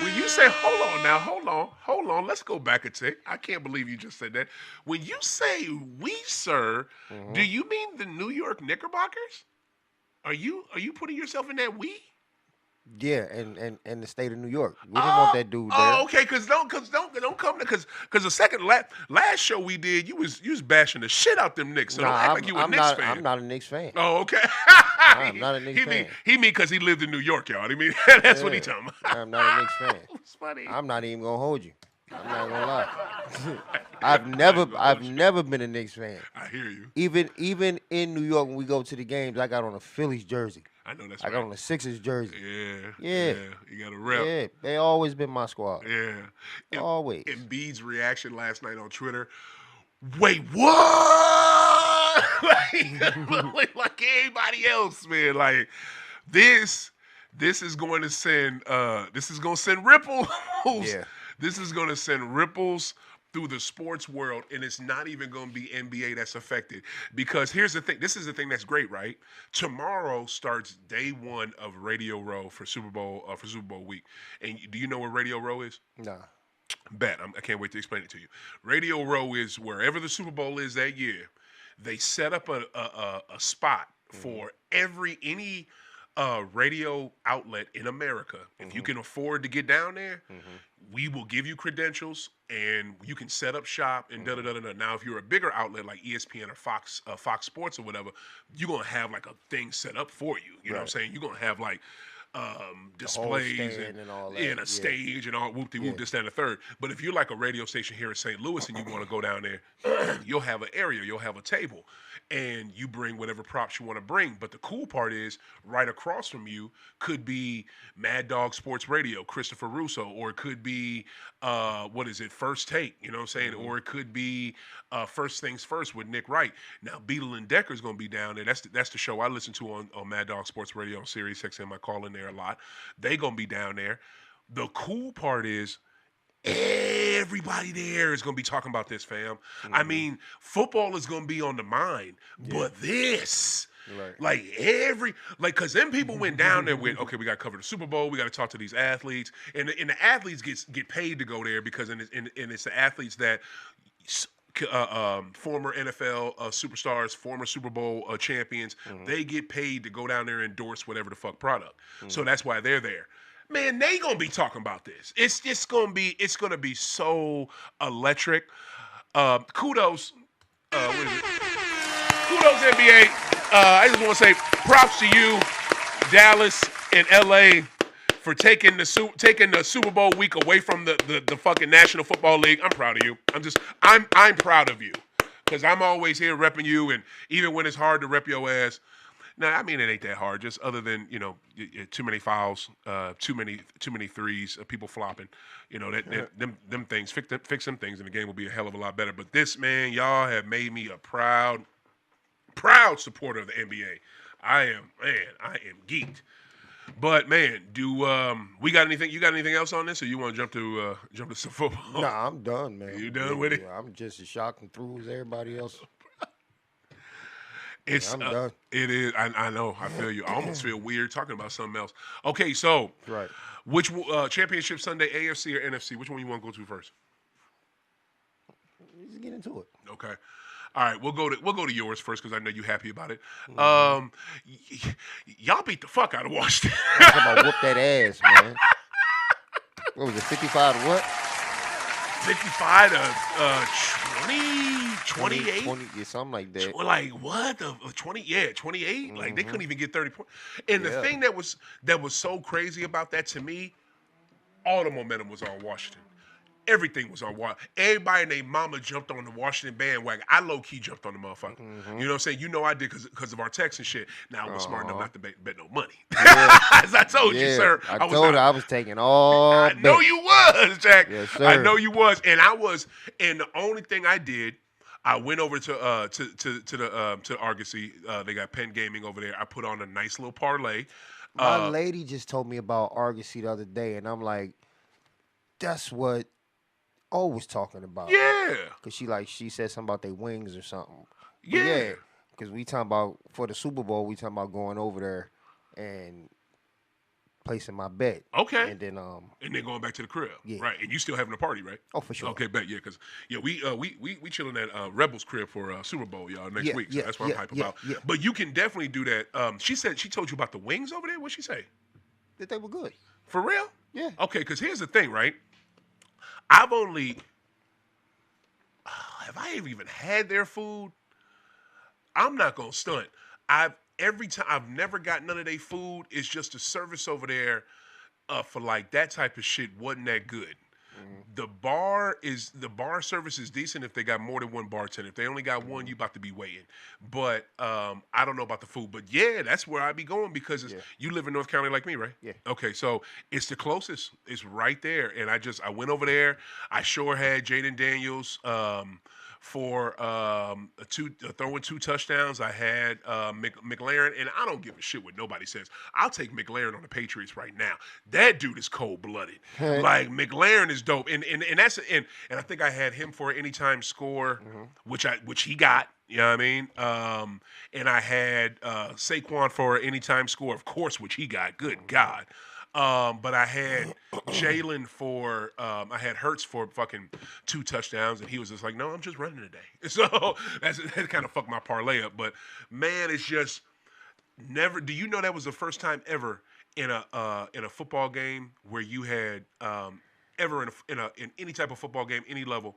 When you say, hold on, let's go back a tick. I can't believe you just said that. When you say we, sir, do you mean the New York Knickerbockers? Are you putting yourself in that we? Yeah, and the state of New York. We didn't want that dude there. Oh, okay. Because don't come because the second last show we did, you was bashing the shit out them Knicks. So don't act like you a Knicks fan. I'm not a Knicks fan. Oh, okay. I'm not a Knicks fan. He mean because he lived in New York, y'all. I mean that's what he talking about. I'm not a Knicks fan. It's funny. I'm not even gonna hold you. I'm not gonna lie. I've never been a Knicks fan. I hear you. Even in New York when we go to the games, I got on a Phillies jersey. I know that's I right. got on a Sixers jersey. Yeah. You got a rep. Yeah, they always been my squad. Yeah. Always. Embiid's reaction last night on Twitter. Wait, what? like anybody else, man. Like this is going to send ripples. Yeah. This is going to send ripples through the sports world, and it's not even going to be NBA that's affected. Because here's the thing. This is the thing that's great, right? Tomorrow starts day one of Radio Row for Super Bowl week. And do you know what Radio Row is? Nah. Bet. I can't wait to explain it to you. Radio Row is wherever the Super Bowl is that year. They set up a spot for any radio outlet in America. If you can afford to get down there, we will give you credentials and you can set up shop and da-da-da-da-da. Now, if you're a bigger outlet like ESPN or Fox Sports or whatever, you're going to have like a thing set up for you. You know what I'm saying? You're going to have like displays and all that. in a stage and all whoop-de-whoop, this, that, and the third. But if you're like a radio station here in St. Louis and you want to go down there, you'll have an area, you'll have a table, and you bring whatever props you want to bring. But the cool part is right across from you could be Mad Dog Sports Radio, Christopher Russo, or it could be, First Take, you know what I'm saying? Or it could be First Things First with Nick Wright. Now, Beetle and Decker's going to be down there. That's the show I listen to on Mad Dog Sports Radio on Sirius XM. I call in there a lot. They going to be down there. The cool part is everybody there is going to be talking about this, fam. I mean, football is going to be on the mind, but this... Right. Because then people went down there with, okay, we got to cover the Super Bowl. We got to talk to these athletes. And the athletes get paid to go there because it's the athletes that former NFL superstars, former Super Bowl champions, they get paid to go down there and endorse whatever the fuck product. So that's why they're there. Man, they going to be talking about this. It's going to be so electric. Kudos. What is it? Kudos, NBA. I just want to say props to you, Dallas and LA, for taking the Super Bowl week away from the fucking National Football League. I'm proud of you. I'm proud of you because I'm always here repping you, and even when it's hard to rep your ass. Now, I mean, it ain't that hard. Just other than too many fouls, too many threes, people flopping. Them things. Fix them things, and the game will be a hell of a lot better. But this, man, y'all have made me a proud supporter of the NBA. I am geeked. But man, we got anything? You got anything else on this, or you want to jump to some football? Nah, I'm done, man. You done with it? Yeah, I'm just as shocked and through as everybody else. I'm done. It is. I know. I feel you. I almost feel weird talking about something else. Okay, so right. Which championship Sunday, AFC or NFC? Which one you want to go to first? Let's get into it. Okay. All right, we'll go to yours first because I know you're happy about it. Y'all beat the fuck out of Washington. I'm about whoop that ass, man. What was it, 55 to what? 55 to 28? 20, yeah, something like that. Like what? 20? Yeah, 28. Like they couldn't even get 30 points. And the thing that was so crazy about that to me, all the momentum was on Washington. Everything was on Washington. Everybody and their mama jumped on the Washington bandwagon. I low-key jumped on the motherfucker. You know what I'm saying? You know I did because of our text and shit. Now, I was smart enough not to bet no money. Yeah. As I told you, sir. I was taking all I know you was, Jack. Yes, sir. I know you was. And the only thing I did, I went over to Argosy. They got Penn Gaming over there. I put on a nice little parlay. My lady just told me about Argosy the other day, and I'm like, that's what O was talking about. Yeah. Because she said something about their wings or something. Yeah. Because we talking about, for the Super Bowl, we talking about going over there and placing my bet. Okay. And then going back to the crib. Yeah. Right. And you still having a party, right? Oh, for sure. Okay, bet. Yeah, because we chilling at Rebels crib for Super Bowl, y'all, next week. So that's what I'm hype about. Yeah. But you can definitely do that. She told you about the wings over there? What'd she say? That they were good. For real? Yeah. Okay, because here's the thing, right? Have I even had their food? I'm not gonna stunt. I've never got none of their food. It's just the service over there for like that type of shit wasn't that good. The bar service is decent if they got more than one bartender. If they only got one, you about to be waiting. But I don't know about the food. But yeah, that's where I be going because you live in North Carolina like me, right? Yeah. Okay, so it's the closest. It's right there. And I went over there. I sure had Jaden Daniels for throwing 2 touchdowns. I had McLaren, and I don't give a shit what nobody says. I'll take McLaren on the Patriots right now. That dude is cold-blooded. Hey. Like McLaren is dope, and that's and I think I had him for an anytime score, which he got. You know what I mean? And I had Saquon for an anytime score, of course, which he got. Good God. But I had Jalen for, I had Hurts for fucking 2 touchdowns, and he was just like, no, I'm just running today. So that kind of fucked my parlay up. But man, it's just never. Do you know that was the first time ever in a football game where you had ever in any type of football game, any level.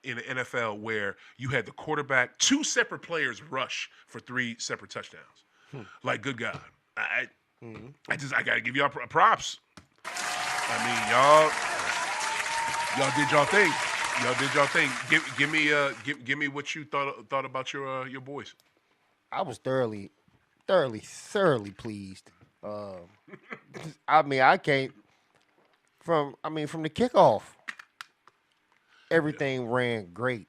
In the NFL, where you had the quarterback, 2 separate players rush for 3 separate touchdowns. Like, good God. I gotta give y'all props. I mean, y'all did y'all thing. Y'all did y'all thing. Give me what you thought about your boys. I was thoroughly pleased. I mean, I can't from the kickoff, everything ran great.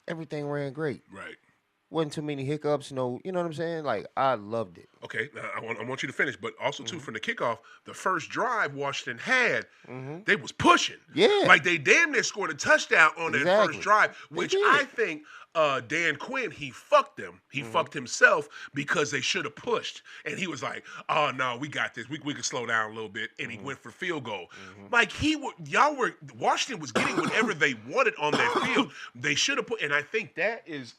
Everything ran great. Right. Wasn't too many hiccups. No, you know what I'm saying? Like I loved it. Okay, now I want you to finish, but also too from the kickoff, the first drive Washington had, they was pushing. Yeah, Like they damn near scored a touchdown on that first exactly. drive, They which I did. think Dan Quinn he fucked them. He fucked himself because they should have pushed, and he was like, "Oh no, we got this. We can slow down a little bit," and he went for field goal. Like Washington was getting whatever they wanted on that field. They should have put, and I think that is.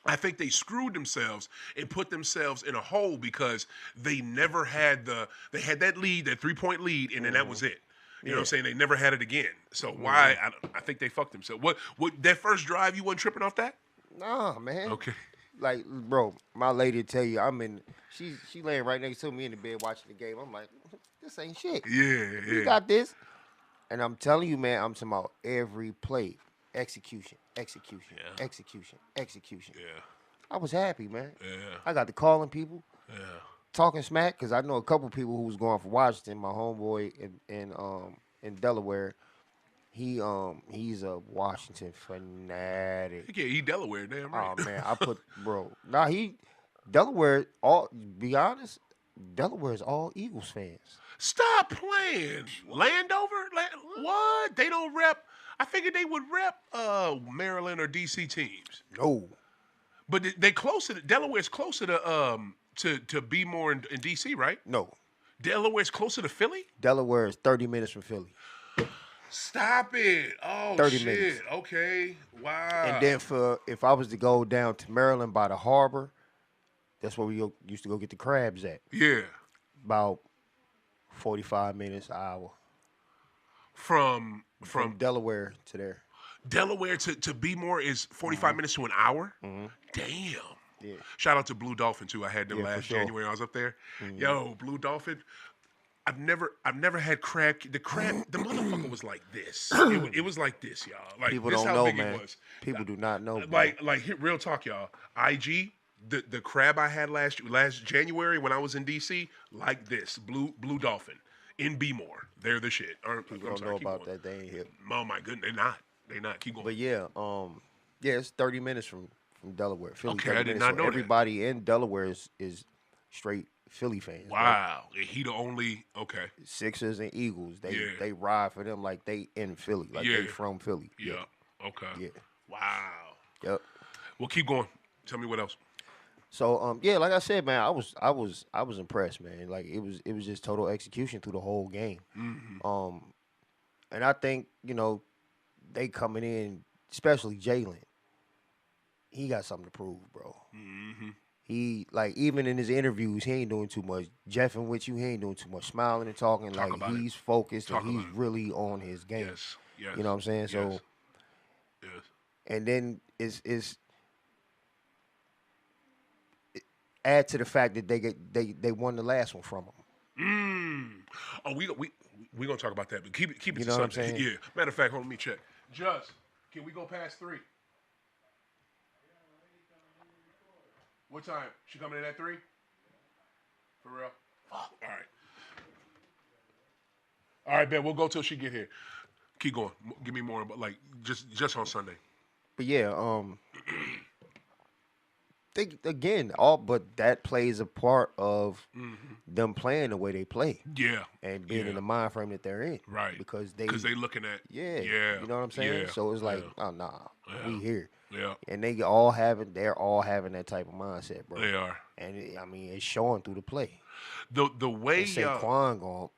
I think they screwed themselves and put themselves in a hole because they never had they had that lead, that 3-point lead, and then that was it. You know what I'm saying? They never had it again. So why? I think they fucked themselves. What that first drive you wasn't tripping off that? Nah, man. Okay. Like, bro, my lady tell you, she laying right next to me in the bed watching the game. I'm like, this ain't shit. Yeah, You yeah. got this. And I'm telling you, man, I'm talking about every play, execution, Yeah. execution. Yeah. I was happy, man. Yeah. I got to calling people, Yeah. talking smack, because I know a couple people who was going for Washington. My homeboy in Delaware, he's a Washington fanatic. Yeah, he Delaware, damn right. Oh man, I put bro. Nah, Delaware. All be honest, Delaware is all Eagles fans. Stop playing. Landover? What? They don't rep. I figured they would rep Maryland or DC teams. No, But they closer to Delaware's closer to be more in DC, right? no. Delaware's closer to Philly? Delaware is 30 minutes from Philly. Stop it. Oh 30 shit. minutes. Okay. And Wow. then if I was to go down to Maryland by the harbor, that's where used to go get the crabs at. Yeah. About 45 minutes, an hour From from Delaware to there. Delaware to Bmore is 45 minutes to an hour? Damn. Yeah, Shout out to Blue Dolphin too. I had them yeah, for last sure. January. I was up there. Yo, Blue Dolphin. I've never had crab. The motherfucker was like this. It was like this, y'all. Like People this don't how know, big man. it was. People do not know. Like real talk, y'all. IG, the crab I had last January when I was in DC, like this, blue dolphin in Bmore. They're the shit. People don't know about that. They ain't here. Oh my goodness, they're not. They're not. Keep going. But yeah, it's 30 minutes from Delaware. Philly, Okay, 30 I did minutes. not So know that. everybody in Delaware is straight Philly fans. Bro. Wow, he the only. Okay. Sixers and Eagles, Yeah. they ride for them like they in Philly, like Yeah. they from Philly. Yeah. Okay. Yeah. Wow. Yep. Well, keep going. Tell me what else. So yeah, like I said, man, I was impressed, man. Like it was just total execution through the whole game. And I think they coming in, especially Jalen. He got something to prove, bro. He like even in his interviews, he ain't doing too much. Jeffing with you, he ain't doing too much smiling and talking. Talk Like about it. he's focused Talk and he's about it. really on his game. Yes. Yes. You know what I'm saying? So Yes. Yes. and then it's add to the fact that they won the last one from him. Oh, we gonna talk about that, but keep it You to know what I'm Sunday. saying? Yeah. Matter of fact, hold on, let me check. Just, can we go past 3? What time? She coming in at 3? For real? Fuck. All right. All right, Ben. We'll go till she get here. Keep going. Give me more, but like just on Sunday. But yeah, but that plays a part of them playing the way they play Yeah. and being Yeah. in the mind frame that they're in. Right. Because they looking at. yeah, Yeah. you know what I'm saying? Yeah. So it's like, Yeah. oh nah, Yeah. we here. Yeah. And they're all having that type of mindset, bro. They are. And it's showing through the play. The way And Saquon going,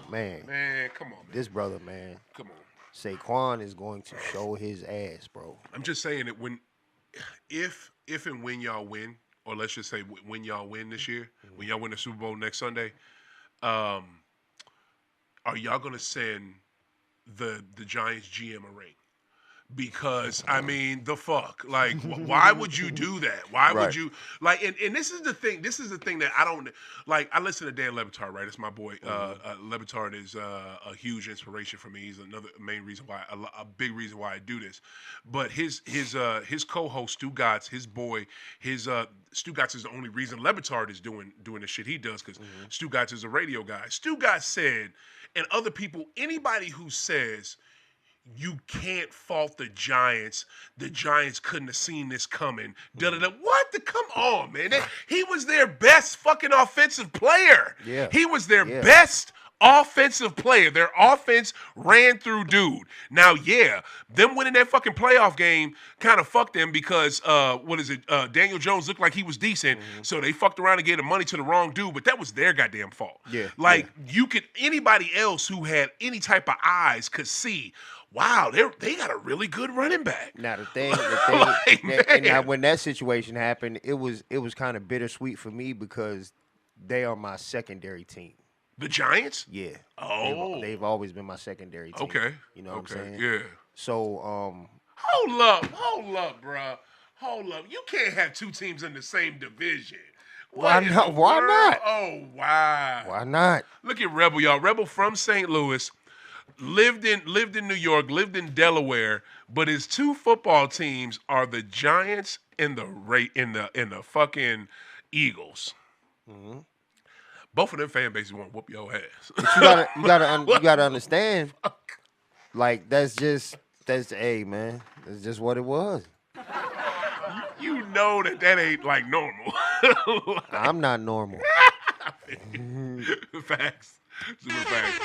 man, man, come on, man. this brother, man, Come on. Saquon is going to show his ass, bro. I'm just saying that if and when y'all win, or let's just say when y'all win this year, when y'all win the Super Bowl next Sunday, are y'all gonna send the Giants GM a ring? because I mean the fuck, like why would you do that? Why would Right. you like? And this is the thing. This is the thing that I don't like. I listen to Dan Levitard, right? It's my boy. Levitard is a huge inspiration for me. He's another main reason why a big reason why I do this. But his co-host Stu Gatz, his boy, his Stu Gatz is the only reason Levitard is doing the shit he does because Stu Gatz is a radio guy. Stu Gatz said, and other people, anybody who says you can't fault the Giants. The Giants couldn't have seen this coming. Da da da. What? Come on, man. He was their best fucking offensive player. Yeah. He was their Yeah. best offensive player. Their offense ran through dude. Now, yeah, them winning that fucking playoff game kind of fucked them because Daniel Jones looked like he was decent, so they fucked around and gave the money to the wrong dude, but that was their goddamn fault. Yeah. Like you could anybody else who had any type of eyes could see. Wow, they got a really good running back. Now the thing, Like, and now man. when that situation happened, it was kind of bittersweet for me because they are my secondary team. The Giants? Yeah. Oh. They've always been my secondary team. Okay. You know what I'm saying? Yeah. So, Hold up, bruh. Hold up. You can't have two teams in the same division. Why What in not? the Why world? not? Oh, wow. why not? Look at Rebel, y'all. Rebel from St. Louis, lived in New York, lived in Delaware, but his two football teams are the Giants and the fucking Eagles. Both of them fan bases want to whoop your ass. You gotta understand. Like that's man. That's just what it was. You know that ain't like normal. I'm not normal. Facts. Super facts.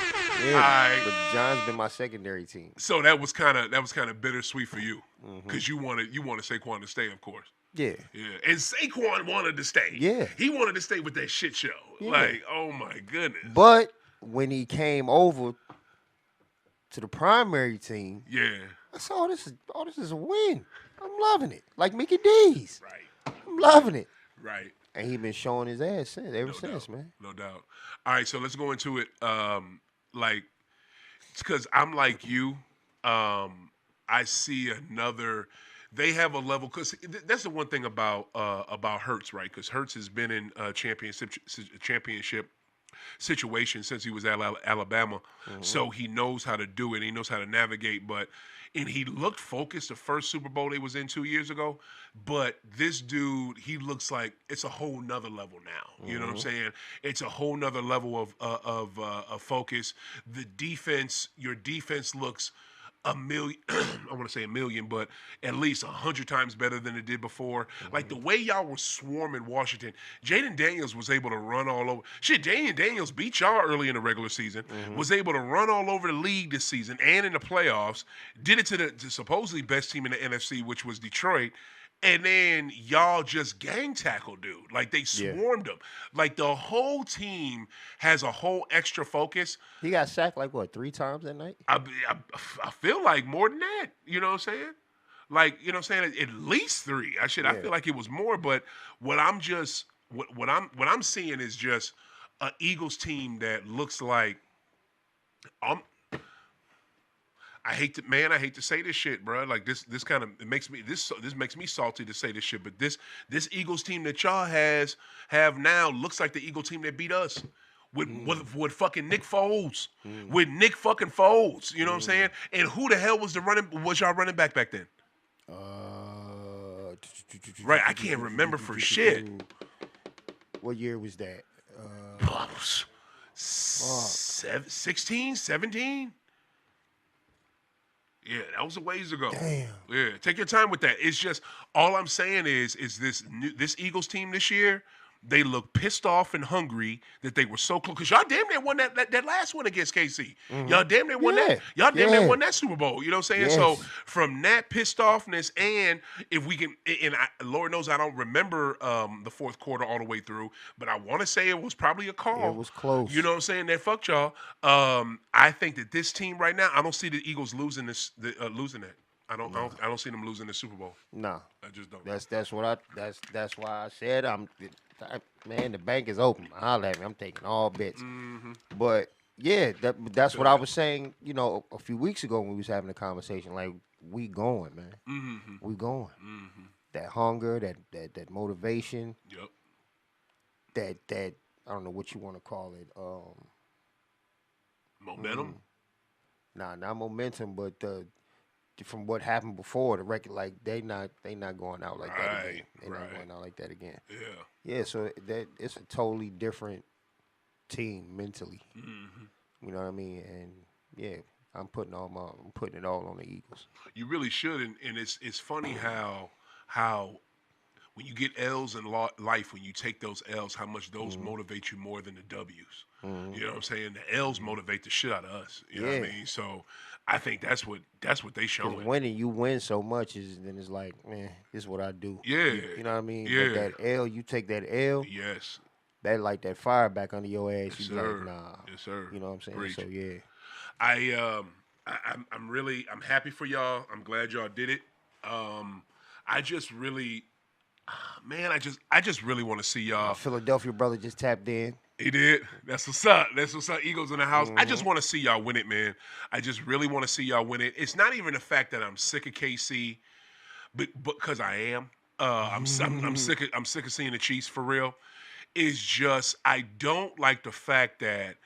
Yeah, Alright. but the Giants been my secondary team. So that was kind of bittersweet for you because you wanted Saquon to stay, of course. Yeah. Yeah, and Saquon wanted to stay. Yeah. He wanted to stay with that shit show. Yeah. Like, oh my goodness. But when he came over to the primary team, Yeah. I said, "Oh, this is a win. I'm loving it. Like Mickey D's. Right. I'm loving it." Right. And he been showing his ass ever No since, doubt. man. No doubt. All right, so let's go into it. Like, because I'm like you. I see another. They have a level because that's the one thing about Hurts, right? Because Hurts has been in championship situation since he was at Alabama, so he knows how to do it. He knows how to navigate, and he looked focused the first Super Bowl they was in 2 years ago. But this dude, he looks like it's a whole nother level now. You know what I'm saying? It's a whole nother level of focus. The defense, your defense looks a million. I want to say a million, but at least 100 times better than it did before. Like the way y'all were swarming Washington, Jaden Daniels was able to run all over. Shit, Jaden Daniels beat y'all early in the regular season. Was able to run all over the league this season and in the playoffs. Did it to the supposedly best team in the NFC, which was Detroit. And then y'all just gang tackled dude. Like they swarmed him. Like the whole team has a whole extra focus. He got sacked like what 3 times that night? I feel like more than that. You know what I'm saying? Like, you know what I'm saying? At least 3. I feel like it was more, but what I'm seeing is just an Eagles team that looks like I hate to say this shit, bro. Like this kind of it makes me this makes me salty to say this shit. But this Eagles team that y'all have now looks like the Eagle team that beat us with fucking Nick Foles, with Nick fucking Foles. You know what I'm saying? And who the hell was y'all running back then? Right, I can't remember for shit. What year was that? 16, 17? Yeah, that was a ways ago. Damn. Yeah, take your time with that. It's just all I'm saying is this Eagles team this year. They look pissed off and hungry that they were so close. Because y'all damn near won that last one against KC. Y'all damn near won that. Y'all damn near won that Super Bowl. You know what I'm saying? Yes. So from that pissed offness, and if we can, Lord knows I don't remember the fourth quarter all the way through, but I want to say it was probably a call. It was close. You know what I'm saying? That fucked y'all. I think that this team right now, I don't see the Eagles losing losing that. I don't see them losing the Super Bowl. No, I just don't. That's why I said man, the bank is open. Holla at me. I'm taking all bets. But yeah, that's what I was saying. You know, a few weeks ago when we was having a conversation. Like we going, man. We going. That hunger, that motivation, Yep. that I don't know what you want to call it. Momentum. Nah, not momentum, but from what happened before the record, like they not going out like that again. They not going out like that again. Yeah. Yeah, so that it's a totally different team mentally. You know what I mean? And yeah, I'm putting it all on the Eagles. You really should, and it's funny how when you get L's in life, when you take those L's, how much those motivate you more than the W's. You know what I'm saying? The L's motivate the shit out of us. You know what I mean? So I think that's what they showing. Because winning, you win so much, then it's like, man, this is what I do. Yeah. You know what I mean? Yeah. But that L, you take that L, Yes. that like that fire back under your ass. Yes, You sir. like, nah. Yes, sir. You know what I'm saying? Preach. So yeah. I'm happy for y'all. I'm glad y'all did it. I just really, man, I just really want to see y'all. My Philadelphia brother just tapped in. He did. That's what's up. That's what's up. Eagles in the house. I just want to see y'all win it, man. I just really want to see y'all win it. It's not even the fact that I'm sick of KC, but because I am. I'm sick of seeing the Chiefs for real. It's just I don't like the fact that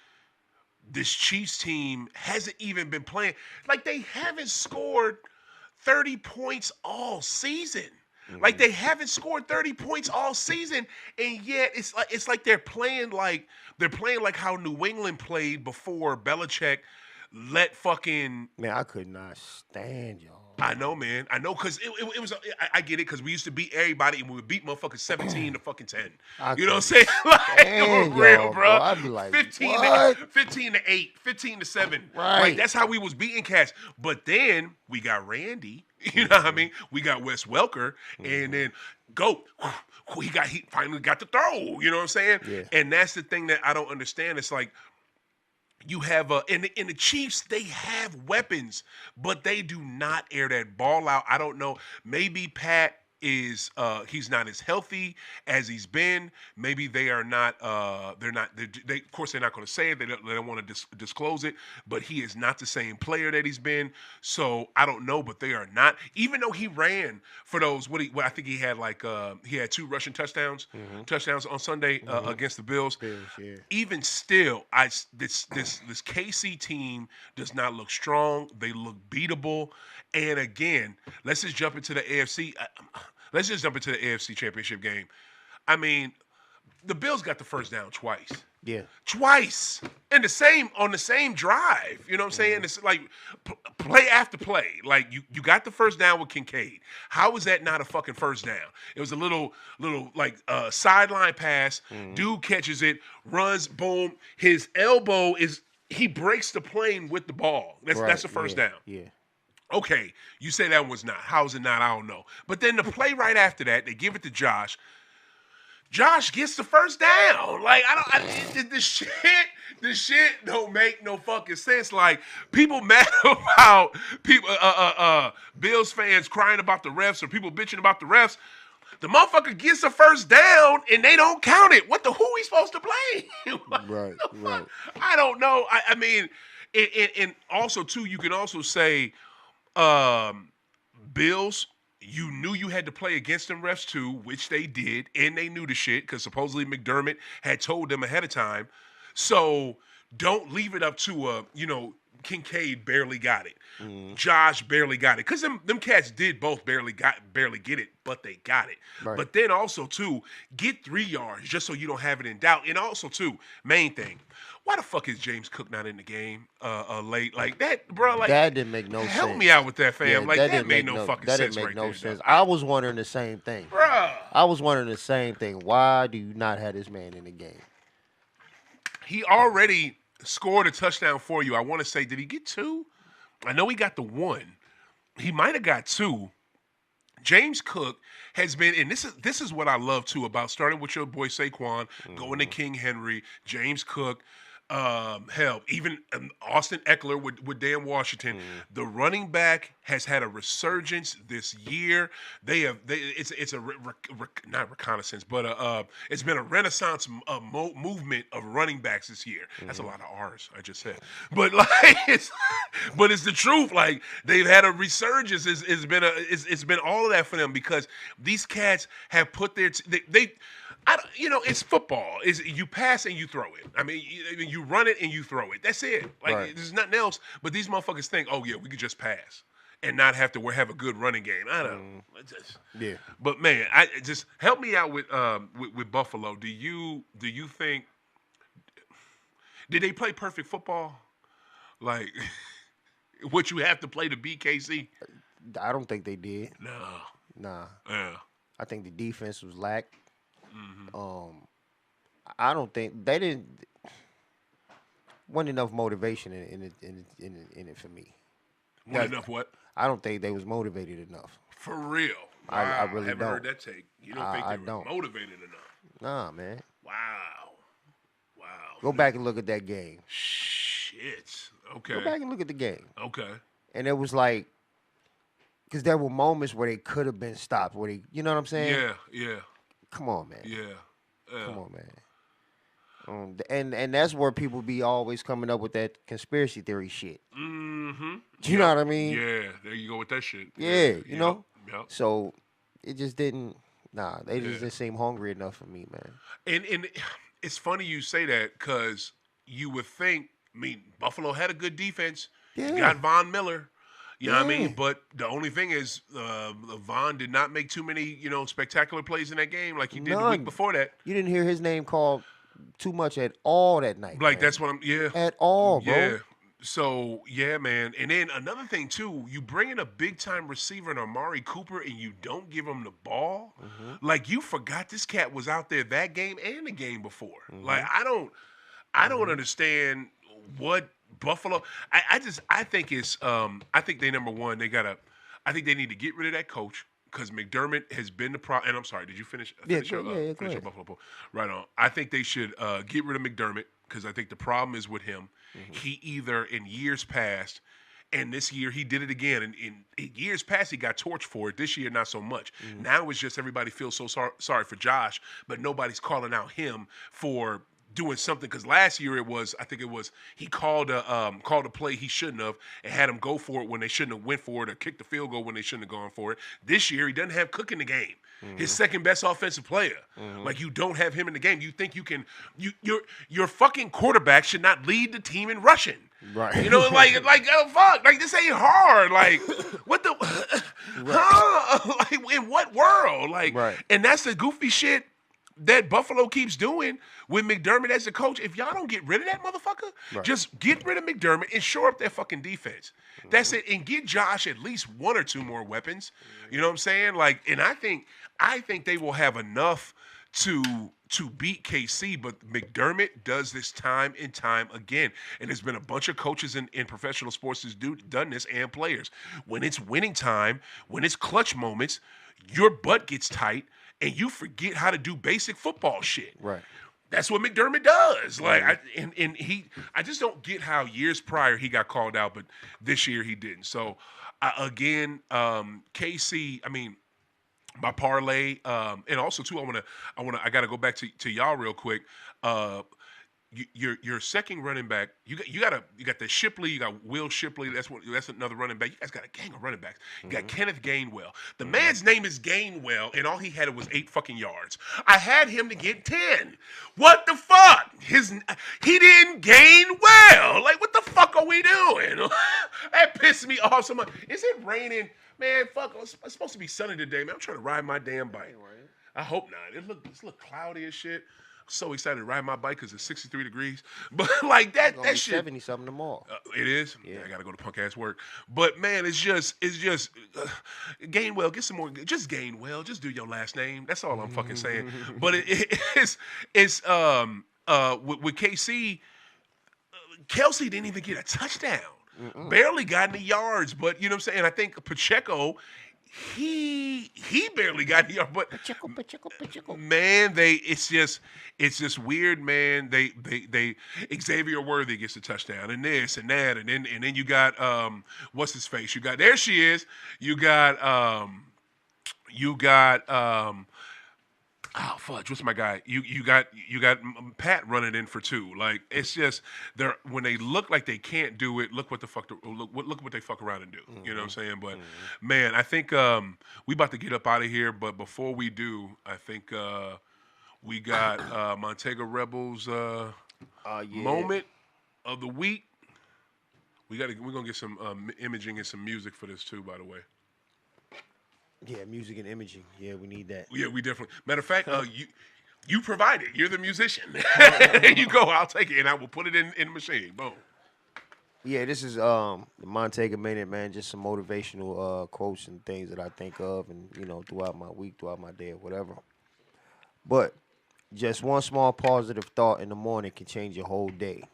this Chiefs team hasn't even been playing. Like they haven't scored 30 points all season. Like they haven't scored 30 points all season, and yet it's like they're playing like how New England played before Belichick let fucking. Man, I could not stand y'all. I know, man. I know, because it was. I get it, because we used to beat everybody, and we would beat motherfuckers 17 to fucking 10. You know what I'm saying? Like, for real, bro. I'd be like, 15 to 8, 15 to 7. Right. Like, that's how we was beating cats. But then we got Randy. You know what I mean? We got Wes Welker, and then he finally got the throw. You know what I'm saying? Yeah. And that's the thing that I don't understand. It's like, you have in the Chiefs, they have weapons, but they do not air that ball out. I don't know. Maybe Pat is he's not as healthy as he's been. Maybe they are not. They of course they're not going to say it. They don't want to disclose it. But he is not the same player that he's been. So I don't know. But they are not. Even though he ran for those, I think he had he had 2 rushing touchdowns on Sunday against the Bills. Yeah. Even still, this KC team does not look strong. They look beatable. And again, let's just jump into the AFC. Let's just jump into the AFC Championship game. I mean, the Bills got the first down twice. Yeah. Twice. And on the same drive. You know what I'm saying? It's like play after play. Like you got the first down with Kincaid. How is that not a fucking first down? It was a little sideline pass. Dude catches it, runs, boom. His elbow he breaks the plane with the ball. That's the first down. Yeah. Okay, you say that was not. How is it not? I don't know. But then the play right after that, they give it to Josh. Josh gets the first down. Like the shit don't make no fucking sense. Like, people mad about Bills fans crying about the refs, or people bitching about the refs. The motherfucker gets the first down and they don't count it. Who we supposed to blame? Right. I don't know. I mean, and also too, you can also say, Bills, you knew you had to play against them refs too, which they did, and they knew the shit because supposedly McDermott had told them ahead of time. So don't leave it up to Kincaid barely got it. Josh barely got it. Because them cats did both barely get it, but they got it. Right. But then also too, get 3 yards just so you don't have it in doubt. And also too, main thing, why the fuck is James Cook not in the game late? Like that, bro, like that didn't make no sense. Help me out with that, fam. Yeah, like that made no fucking sense. That didn't make right no there, sense. dog. I was wondering the same thing. Bruh. I was wondering the same thing. Why do you not have this man in the game? He already scored a touchdown for you. I want to say, did he get 2? I know he got the 1. He might have got 2. James Cook has been, and this is what I love too about starting with your boy Saquon, going to King Henry, James Cook. Hell, even Austin Eckler with Dan Washington. The running back has had a resurgence this year. It's a not reconnaissance, but it's been a renaissance movement of running backs this year. That's a lot of R's I just said, but like it's the truth. Like they've had a resurgence. It's been all of that for them because these cats have put their it's football. You pass and you throw it. I mean, you run it and you throw it. That's it. Like there's nothing else. But these motherfuckers think, oh yeah, we could just pass and not have to have a good running game. I don't. Yeah. But man, I just help me out with Buffalo. Do you think did they play perfect football? Like what you have to play to beat KC? I don't think they did. No. Nah. Yeah. I think the defense was lack. I don't think they didn't. Wasn't enough motivation in it for me. Wasn't enough what? I don't think they was motivated enough. For real. Wow. I really haven't don't. heard that take. You don't think they were motivated enough? Nah, man. Wow. Go back and look at that game. Shit. Okay. Go back and look at the game. Okay. And it was like, because there were moments where they could have been stopped. Where they, you know what I'm saying? Yeah. Come on, man. Yeah. Come on, man. And that's where people be always coming up with that conspiracy theory shit. Mm-hmm. You know what I mean? Yeah, there you go with that shit. Yeah, you know? Yep. So it just didn't, they just didn't seem hungry enough for me, man. And it's funny you say that because you would think, Buffalo had a good defense. Yeah. You got Von Miller. You know what I mean? But the only thing is, Von did not make too many, spectacular plays in that game like he did the week before that. You didn't hear his name called too much at all that night. Like, man. that's what At all, bro. Yeah. So, yeah, man. And then another thing, too, you bring in a big-time receiver in Amari Cooper and you don't give him the ball. Like, you forgot this cat was out there that game and the game before. Like, I don't understand what Buffalo. I think it's I think they number one. I think they need to get rid of that coach because McDermott has been the problem. And I'm sorry, did you finish? Finish your Buffalo poll? Right on. I think they should get rid of McDermott because I think the problem is with him. He either in years past, and this year he did it again. And in years past he got torched for it. This year not so much. Now it's just everybody feels so sorry for Josh, but nobody's calling out him for doing something because last year he called a play he shouldn't have and had him go for it when they shouldn't have went for it or kicked the field goal when they shouldn't have gone for it. This year he doesn't have Cook in the game. His second best offensive player. Like you don't have him in the game. You think you can your fucking quarterback should not lead the team in rushing. Right. You know, like oh fuck, like this ain't hard. Like what the like in what world? Like and that's the goofy shit that Buffalo keeps doing with McDermott as the coach. If y'all don't get rid of that motherfucker, just get rid of McDermott and shore up their fucking defense. That's it. And get Josh at least one or two more weapons. You know what I'm saying? Like, and I think they will have enough to beat KC, but McDermott does this time and time again. And there's been a bunch of coaches in professional sports that's done this and players. When it's winning time, when it's clutch moments, your butt gets tight and you forget how to do basic football shit. Right. That's what McDermott does. Like, I just don't get how years prior he got called out, but this year he didn't. So, again, KC. I mean, my parlay, and also too, I gotta go back to y'all real quick. Your second running back, you got the Shipley, you got Will Shipley. That's another running back. You guys got a gang of running backs. You got Kenneth Gainwell. The man's name is Gainwell, and all he had was 8 fucking yards. I had him to get 10. What the fuck? He didn't gain well. Like what the fuck are we doing? That pissed me off so much. Is it raining? Man, fuck. It's supposed to be sunny today, man. I'm trying to ride my damn bike. I hope not. It's look cloudy as shit. So excited to ride my bike because it's 63 degrees. But like that shit. 70 something tomorrow. It is? Yeah. I got to go to punk ass work. But man, it's just Gainwell, get some more. Just Gainwell. Just do your last name. That's all I'm fucking saying. But it's with KC, Kelsey didn't even get a touchdown. Barely got any yards. But you know what I'm saying? I think Pacheco, he barely got here, but Pacheco. man, it's just weird, man. They Xavier Worthy gets a touchdown and this and that, and then you got what's his face? You got there she is. You got oh fudge, what's my guy? You got Pat running in for two. Like it's just they're when they look like they can't do it. Look what the fuck look what they fuck around and do. You know what I'm saying? But man, I think we about to get up out of here. But before we do, I think we got Montego Rebels moment of the week. We're gonna get some imaging and some music for this too. By the way. Yeah, music and imaging. Yeah, we need that. Yeah, we definitely. Matter of fact, you provide it. You're the musician. You go. I'll take it, and I will put it in the machine. Boom. Yeah, this is the Montego Minute, man. Just some motivational quotes and things that I think of, and throughout my week, throughout my day, or whatever. But just one small positive thought in the morning can change your whole day.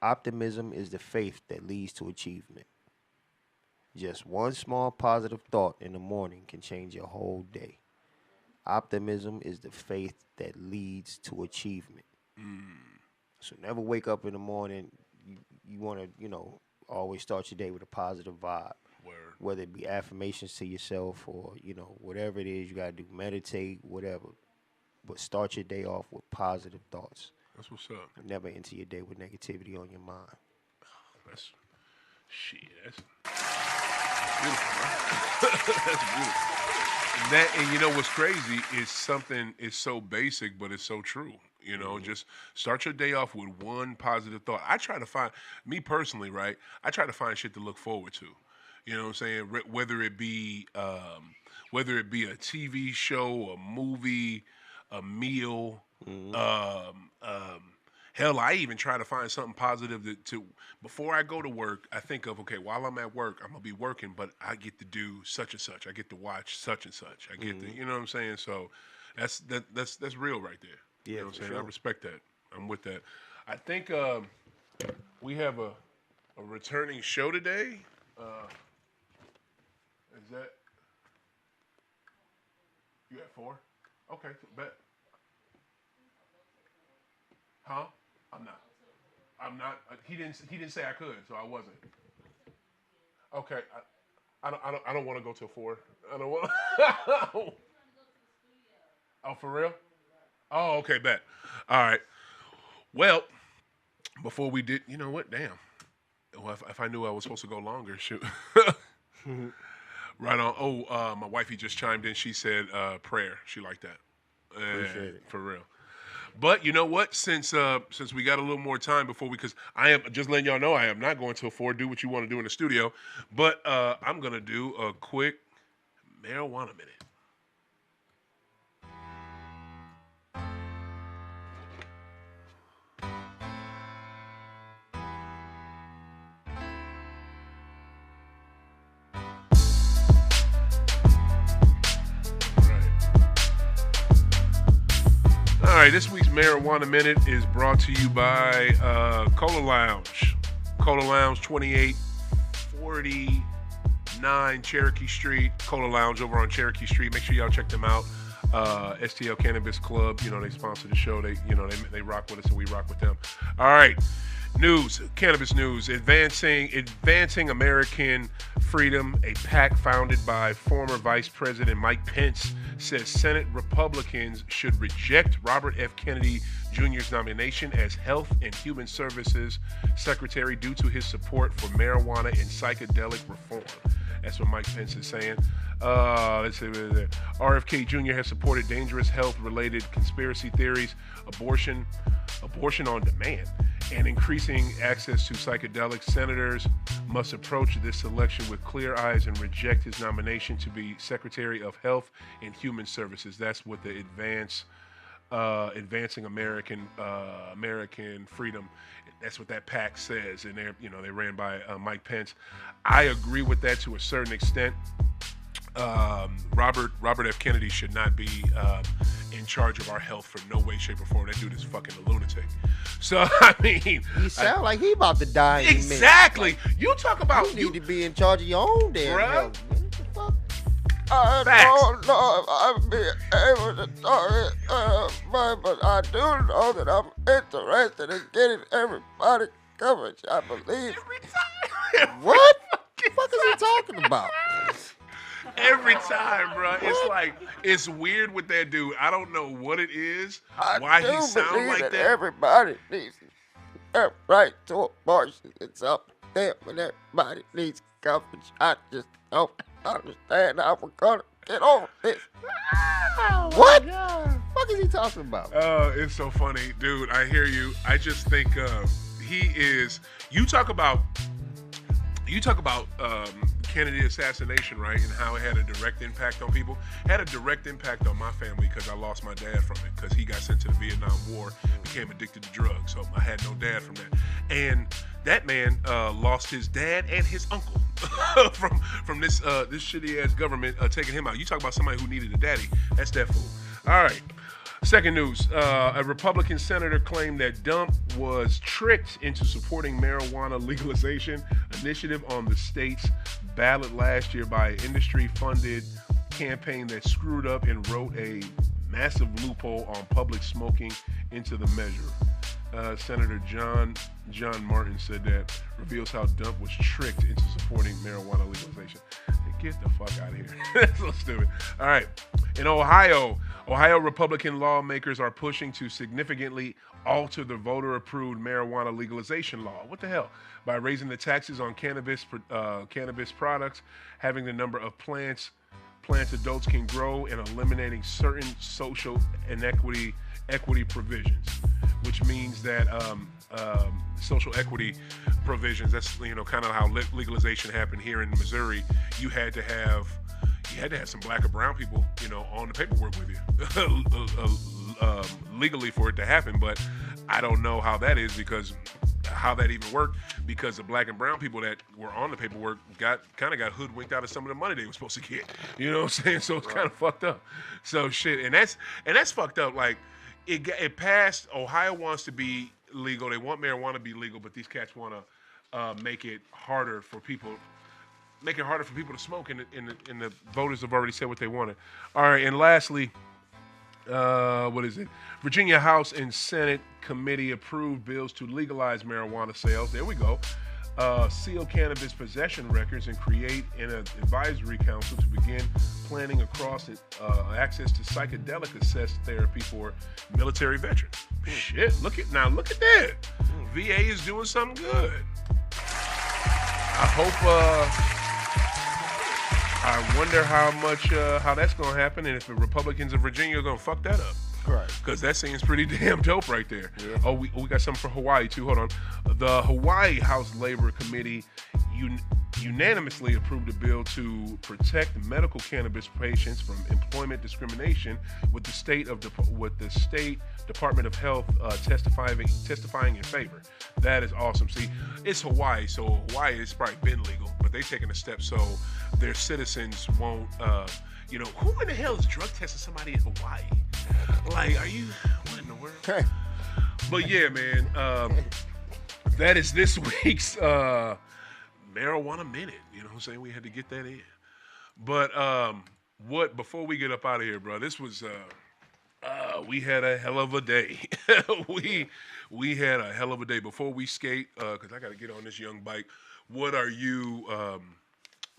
Optimism is the faith that leads to achievement. Just one small positive thought in the morning can change your whole day. Optimism is the faith that leads to achievement. So never wake up in the morning. You want to, always start your day with a positive vibe. Word. Whether it be affirmations to yourself or, whatever it is you got to do, meditate, whatever. But start your day off with positive thoughts. That's what's up. Never enter your day with negativity on your mind. That's beautiful. That's beautiful. And you know what's crazy is something is so basic, but it's so true. Just start your day off with one positive thought. I try to find, me personally, right? I try to find shit to look forward to. You know what I'm saying? Whether it be a TV show, a movie, a meal, hell, I even try to find something positive to before I go to work. I think of, okay, while I'm at work, I'm gonna be working, but I get to do such and such. I get to watch such and such. I get to, you know what I'm saying? So that's real right there. Yeah, you know what I'm saying? sure. I respect that. I'm with that. I think we have a returning show today. Is that you at 4? Okay, bet. Huh? I'm not. He didn't say I could, so I wasn't. Okay. I don't want to go till 4. I don't want. Oh, for real? Oh, okay, bet. All right. Well, before we did, you know what? Damn. Well, if I knew I was supposed to go longer, shoot. Right on. Oh, my wifey just chimed in. She said prayer. She liked that. Appreciate it. For real. But you know what? Since we got a little more time before because I am just letting y'all know I am not going till 4. Do what you want to do in the studio, but I'm gonna do a quick marijuana minute. All right, this week's Marijuana Minute is brought to you by Cola Lounge. Cola Lounge, 2849 Cherokee Street. Cola Lounge over on Cherokee Street. Make sure y'all check them out. STL Cannabis Club, they sponsor the show. They rock with us and we rock with them. All right, cannabis news. Advancing American Freedom, a PAC founded by former Vice President Mike Pence, says Senate Republicans should reject Robert F. Kennedy Jr.'s nomination as Health and Human Services Secretary due to his support for marijuana and psychedelic reform. That's what Mike Pence is saying. Let's see. RFK Jr. has supported dangerous health-related conspiracy theories, abortion on demand, and increasing access to psychedelics. Senators must approach this election with clear eyes and reject his nomination to be Secretary of Health and Human Services. That's what the Advancing American Freedom. That's what that PAC says, and they ran by Mike Pence. I agree with that to a certain extent. Robert F. Kennedy should not be in charge of our health for no way, shape, or form. That dude is fucking a lunatic. So I mean, he sound like he about to die. Exactly. You talk about you need to be in charge of your own damn health. What the fuck? I Facts. don't know if I'll be able to talk it, but I do know that I'm interested in getting everybody coverage. I believe. Every time. What? Every The fuck is he talking about? Every time, bro. It's What? like it's weird with that dude. I don't know what it is, I why do he sound believe like that that. everybody needs a right to abortion. It's up there, but everybody needs coverage. I just don't understand how we're gonna get over this. What? What is he talking about? It's so funny, dude. I hear you. I just think he is. You talk about Kennedy assassination, right? And how it had a direct impact on people. Had a direct impact on my family because I lost my dad from it because he got sent to the Vietnam War, became addicted to drugs. So I had no dad from that. And that man lost his dad and his uncle from this shitty ass government taking him out. You talk about somebody who needed a daddy. That's that fool. All right. Second news, a Republican senator claimed that Dump was tricked into supporting marijuana legalization initiative on the state's ballot last year by an industry-funded campaign that screwed up and wrote a massive loophole on public smoking into the measure. Senator John Martin said that reveals how Dump was tricked into supporting marijuana legalization. Get the fuck out of here. That's so stupid. All right. In Ohio Republican lawmakers are pushing to significantly alter the voter-approved marijuana legalization law. What the hell? By raising the taxes on cannabis products, having the number of plants adults can grow, and eliminating certain social inequity provisions, which means that social equity provisions. That's kind of how legalization happened here in Missouri. You had to have some black or brown people, on the paperwork with you legally for it to happen. But I don't know how that is how that even worked, because the black and brown people that were on the paperwork got hoodwinked out of some of the money they were supposed to get. You know what I'm saying? So it's kind of fucked up. So shit, and that's fucked up. Like it passed. Ohio wants to be legal. They want marijuana to be legal, but these cats want to make it harder for people. Make it harder for people to smoke, and the voters have already said what they wanted. All right, and lastly, what is it? Virginia House and Senate committee approved bills to legalize marijuana sales. There we go. Seal cannabis possession records and create an advisory council to begin planning across access to psychedelic assessed therapy for military veterans. Shit, look at that. VA is doing something good. I hope. I wonder how that's gonna happen, and if the Republicans in Virginia are gonna fuck that up. Right. Because that seems pretty damn dope right there. Yeah. Oh, we got something for Hawaii too. Hold on. The Hawaii House Labor Committee unanimously approved a bill to protect medical cannabis patients from employment discrimination, with the state Department of Health testifying in favor. That is awesome. See, it's Hawaii, so Hawaii has probably been legal, but they're taking a step so their citizens won't. Who in the hell is drug testing somebody in Hawaii? Like, are you? What in the world? Okay. But yeah, man, that is this week's marijuana minute. You know what I'm saying? We had to get that in. But before we get up out of here, bro, this was we had a hell of a day. we had a hell of a day. Before we skate, because I got to get on this young bike. What are you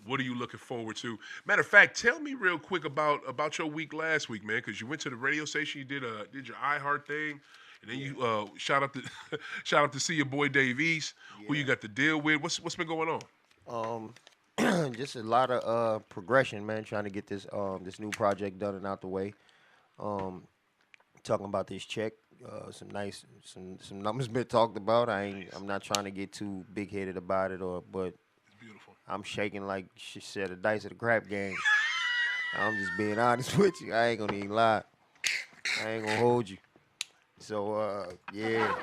looking forward to? Matter of fact, tell me real quick about your week last week, man, because you went to the radio station, you did your iHeart thing, and then you shout out to see your boy Dave East, who you got to deal with. What's been going on? Just a lot of progression, man. Trying to get this new project done and out the way. Talking about this check, some numbers been talked about. I'm not trying to get too big headed about it, but It's beautiful. I'm shaking like she said a dice at a crap game. I'm just being honest with you. I ain't gonna even lie. I ain't gonna hold you. So yeah.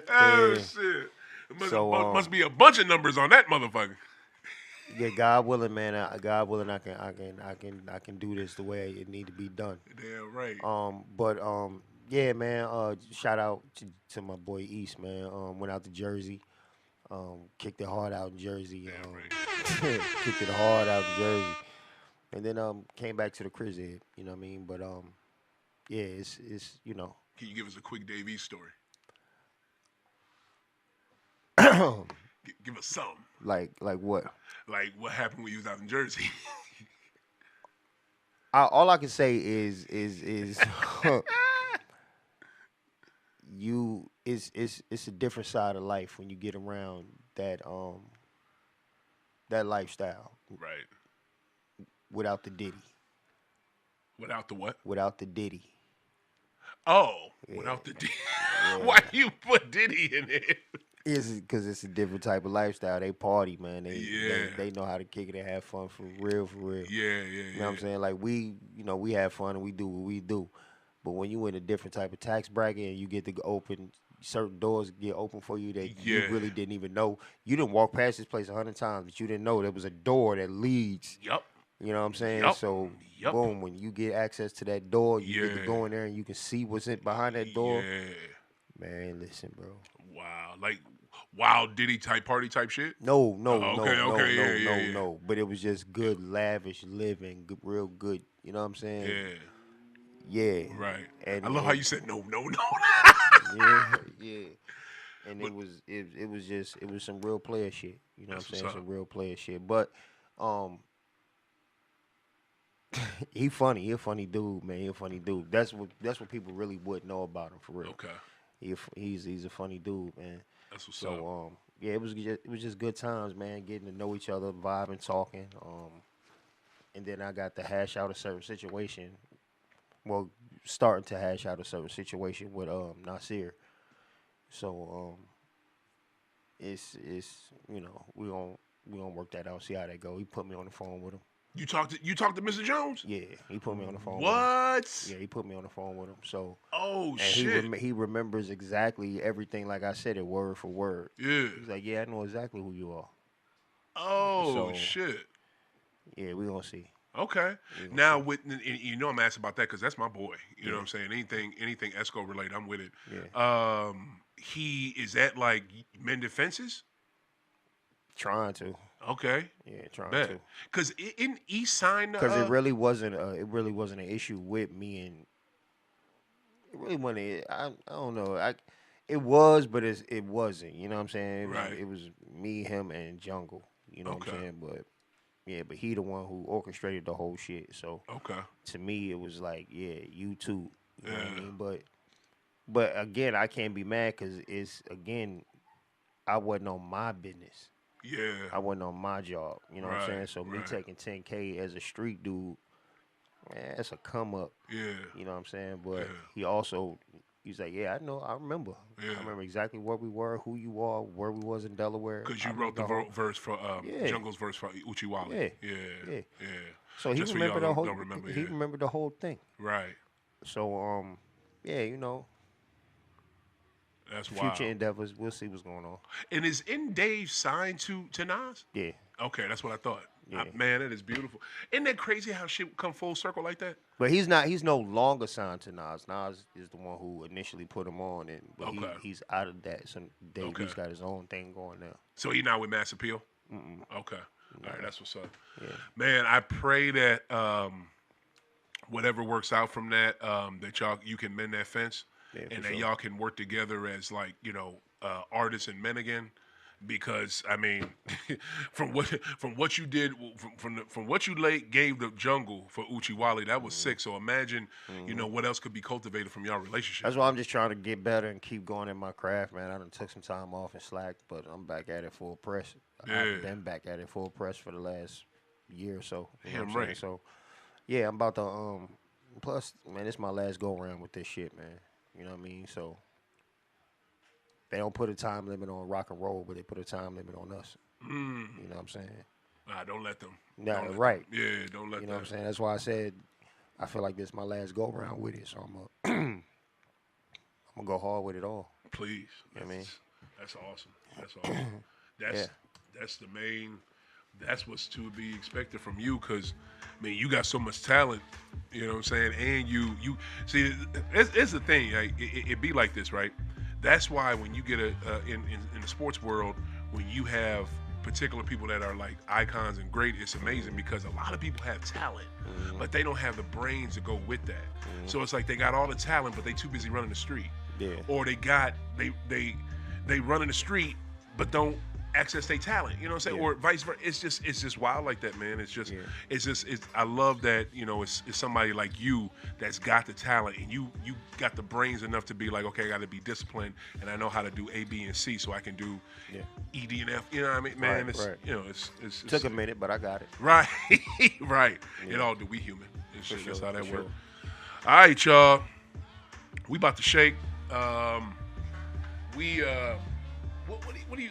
Oh shit! Must be a bunch of numbers on that motherfucker. Yeah, God willing, man. God willing, I can do this the way it need to be done. Damn right. Yeah, man. Shout out to my boy East, man. Went out to Jersey. Kicked it hard out in Jersey. Right. Kicked it hard out in Jersey, and then came back to the crib. You know what I mean? But yeah, it's Can you give us a quick Dave East story? Give us some. like what? Like what happened when you was out in Jersey? All I can say is it's a different side of life when you get around that lifestyle Right. without the Diddy. Without the what? Without the Diddy. Oh, Yeah. without the Diddy. Yeah. Why you put Diddy in it? It's because it's a different type of lifestyle. They party, man. Yeah. They know how to kick it and have fun for real, for real. Yeah. You know what I'm saying? Like we have fun and we do what we do. But when you in a different type of tax bracket and you get to open certain doors get open for you that you really didn't even know. You didn't walk past this place 100 times, but you didn't know there was a door that leads. Yup. You know what I'm saying? Yep. So, boom, when you get access to that door, you get to Yeah. go in there and you can see what's behind that door. Yeah. Man, listen, bro. Wow. Like wild Diddy type party type shit? No. But it was just good, lavish living, good, real good. You know what I'm saying? Yeah. Yeah. Right. And I love how you said no. yeah. And it was some real player shit. You know what I'm saying? Some real player shit. But he funny. He a funny dude, man. He a funny dude. That's what people really would know about him for real. Okay. He's a funny dude, man. That's what's so, up. Yeah, it was just good times, man. Getting to know each other, vibing, talking. And then I got to hash out a certain situation. Well, starting to hash out a certain situation with Nasir. So it's we gonna work that out, see how that go. He put me on the phone with him. You talked to Mr. Jones? Yeah, he put me on the phone. What? With him. Yeah, he put me on the phone with him. So. Oh and shit. He remembers exactly everything, like I said it word for word. Yeah. He's like, yeah, I know exactly who you are. Oh shit. Yeah, we gonna see. Okay. Now with I'm asking about that because that's my boy. You know what I'm saying? Anything Esco related, I'm with it. Yeah. He is at like mended fences. Trying to. Okay. Yeah, trying to. Because in East Sign. Because it really wasn't an issue with me and. It really wasn't. I don't know. It was, but it wasn't. You know what I'm saying? It was me, him, and Jungle. You know what I'm saying? But. Yeah, but he the one who orchestrated the whole shit. So to me, it was like, yeah, you too. You know what I mean? But again, I can't be mad because I wasn't on my business. Yeah. I wasn't on my job. You know what I'm saying? So me taking 10K as a street dude, man, that's a come up. Yeah. You know what I'm saying? But he's like, yeah, I know, I remember. Yeah. I remember exactly where we were, who you are, where we was in Delaware. Because you wrote the verse for Jungle's verse for Uchiwale. Yeah. So he remembered the whole. He remembered the whole thing. Right. So yeah, that's wild. Future endeavors. We'll see what's going on. And is In Dave signed to Nas? Yeah. Okay, that's what I thought. Yeah. Man, that is beautiful. Isn't that crazy how shit come full circle like that? But he's not. He's no longer signed to Nas. Nas is the one who initially put him on, but he's out of that. So Dave's got his own thing going now. So he not with Mass Appeal? Mm-mm. Okay. All right, that's what's up. Yeah. Man, I pray that whatever works out from that, that you can mend that fence, and that y'all can work together as artists and men again. Because I mean, from what you did, from what you gave the Jungle for Uchiwale, that was sick. So imagine, what else could be cultivated from y'all relationship. That's why I'm just trying to get better and keep going in my craft, man. I done took some time off and slacked, but I'm back at it full press. I've been back at it full press for the last year or so. You know what I'm saying? So, yeah, I'm about to Plus, man, it's my last go around with this shit, man. You know what I mean? So. They don't put a time limit on rock and roll, but they put a time limit on us. You know what I'm saying? Nah, don't let them. Nah, right. Them. Yeah, don't let them. You know what I'm saying? That's why I said I feel like this is my last go around with it, so I'm gonna go hard with it all. Please. You know what I mean? That's awesome. That's awesome. That's the main. That's what's to be expected from you, because I mean, you got so much talent. You know what I'm saying? And you see, it's the thing. Like, it be like this, right? That's why when you get in the sports world, when you have particular people that are like icons and great, it's amazing because a lot of people have talent, but they don't have the brains to go with that. So it's like they got all the talent, but they too busy running the street. Yeah. Or they run in the street, but don't access their talent. You know what I'm saying? Yeah. Or vice versa. It's just wild like that, man. I love that, it's somebody like you that's got the talent and you got the brains enough to be like, okay, I got to be disciplined and I know how to do A, B, and C so I can do E, D, and F. You know what I mean, man? It's took a minute, but I got it. Right, right. Yeah. It all do. We human. That's how that works. All right, y'all. We about to shake. What do you?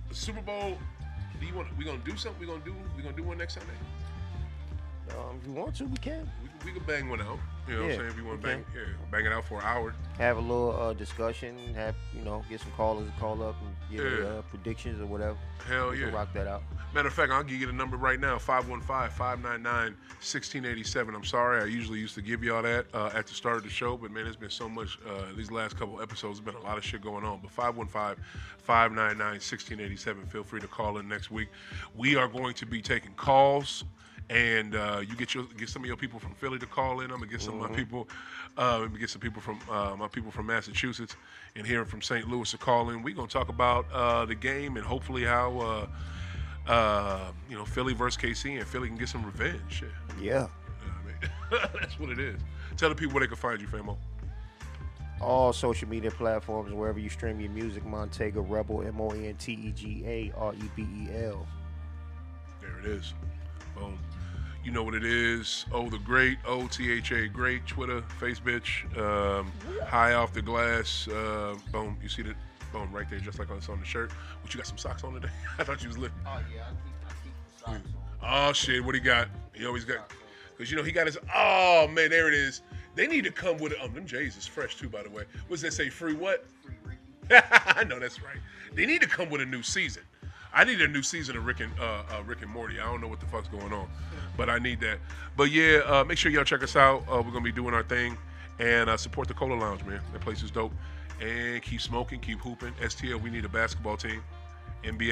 The Super Bowl? We gonna do something? We gonna do one next Sunday? If you want to, we can. We can bang one out. You know what I'm saying? If you want to bang it out for an hour. Have a little discussion. Have get some callers to call up and give their predictions or whatever. Hell we can rock that out. Matter of fact, I'll give you the number right now: 515-599-1687. I'm sorry, I usually used to give y'all that at the start of the show, but man, there's been so much these last couple episodes. There's been a lot of shit going on. But 515-599-1687. Feel free to call in next week. We are going to be taking calls. And you get some of your people from Philly to call in. I'm gonna get some of my people, get some people from my people from Massachusetts, and hearing from St. Louis to call in. We're gonna talk about the game and hopefully how Philly versus KC and Philly can get some revenge. Shit. Yeah. That's what it is. Tell the people where they can find you, Famo. All social media platforms, wherever you stream your music, Montega Rebel, MONTEGAREBEL. There it is. Boom. You know what it is. OThaGreat, OThaGreat, Twitter, Facebook, High Off the Glass. Boom. You see that? Boom, right there, just like it's on the shirt. What, you got some socks on today? I thought you was lifting. Oh, yeah, I keep the socks on. Oh, shit, what he got? He always got, because, he got his, oh, man, there it is. They need to come with it. Them J's is fresh, too, by the way. What's that say, free what? Free Ricky. I know, that's right. They need to come with a new season. I need a new season of Rick and Morty. I don't know what the fuck's going on, but I need that. But yeah, make sure y'all check us out. We're gonna be doing our thing, and support the Cola Lounge, man. That place is dope. And keep smoking, keep hooping. STL, we need a basketball team. NBA.